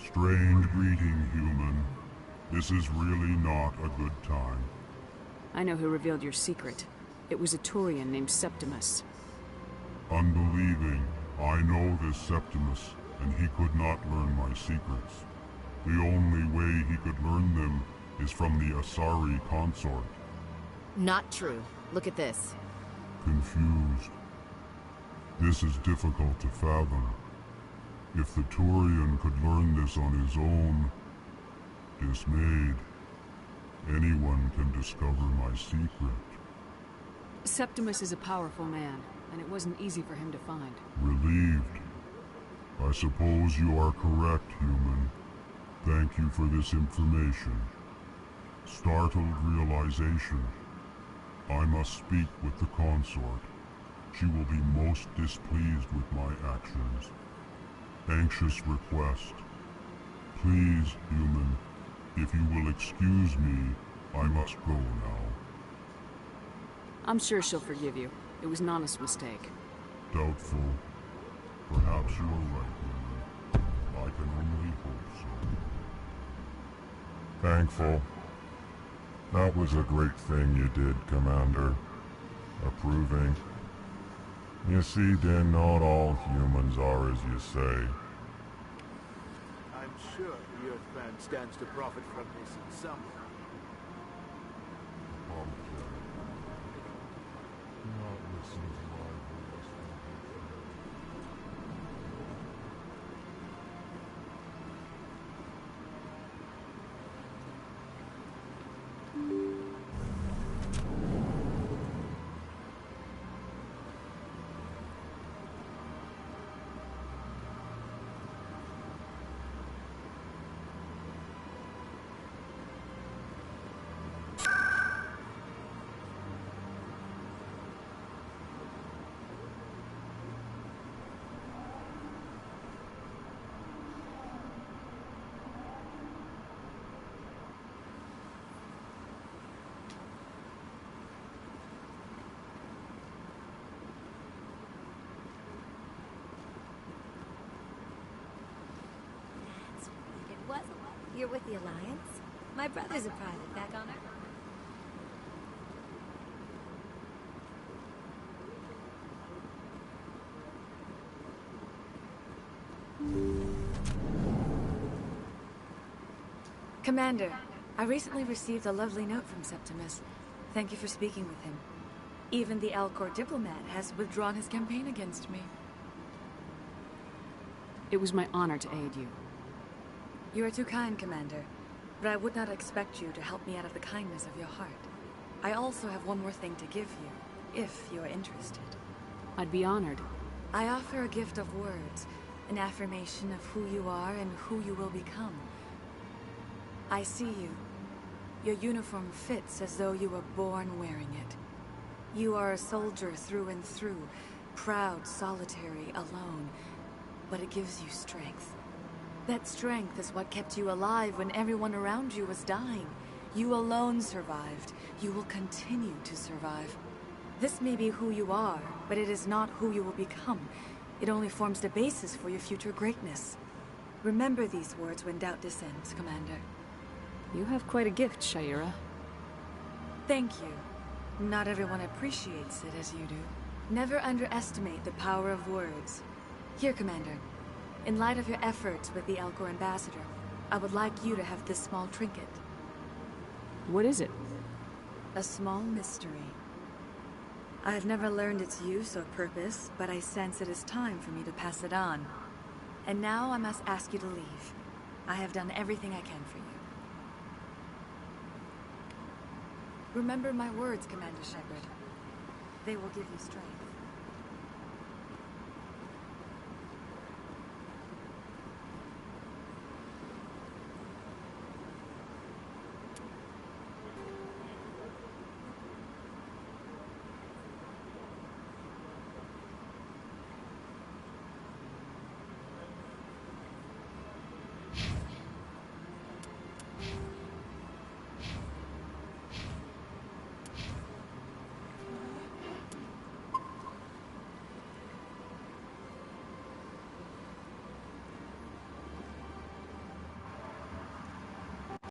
Strange greeting, human. This is really not a good time. I know who revealed your secret. It was a Turian named Septimus. Unbelieving, I know this Septimus, and he could not learn my secrets. The only way he could learn them is from the Asari consort. Not true. Look at this. Confused. This is difficult to fathom. If the Turian could learn this on his own, dismayed, anyone can discover my secret. Septimus is a powerful man, and it wasn't easy for him to find. Relieved. I suppose you are correct, human. Thank you for this information. Startled realization. I must speak with the consort. She will be most displeased with my actions. Anxious request. Please, human, if you will excuse me, I must go now. I'm sure she'll forgive you. It was an honest mistake. Doubtful. Perhaps you are right, human. I can only hope so. Thankful. That was a great thing you did, Commander. Approving. You see, then, not all humans are as you say. I'm sure the Earthman stands to profit from this in some way. Not listen to my voice. You're with the Alliance? My brother's a private back on Earth. Commander, I recently received a lovely note from Septimus. Thank you for speaking with him. Even the Alcor diplomat has withdrawn his campaign against me. It was my honor to aid you. You are too kind, Commander, but I would not expect you to help me out of the kindness of your heart. I also have one more thing to give you, if you are interested. I'd be honored. I offer a gift of words, an affirmation of who you are and who you will become. I see you. Your uniform fits as though you were born wearing it. You are a soldier through and through, proud, solitary, alone, but it gives you strength. That strength is what kept you alive when everyone around you was dying. You alone survived. You will continue to survive. This may be who you are, but it is not who you will become. It only forms the basis for your future greatness. Remember these words when doubt descends, Commander. You have quite a gift, Shaira. Thank you. Not everyone appreciates it as you do. Never underestimate the power of words. Here, Commander. In light of your efforts with the Alcor ambassador, I would like you to have this small trinket. What is it? A small mystery. I have never learned its use or purpose, but I sense it is time for me to pass it on. And now I must ask you to leave. I have done everything I can for you. Remember my words, Commander Shepard. They will give you strength.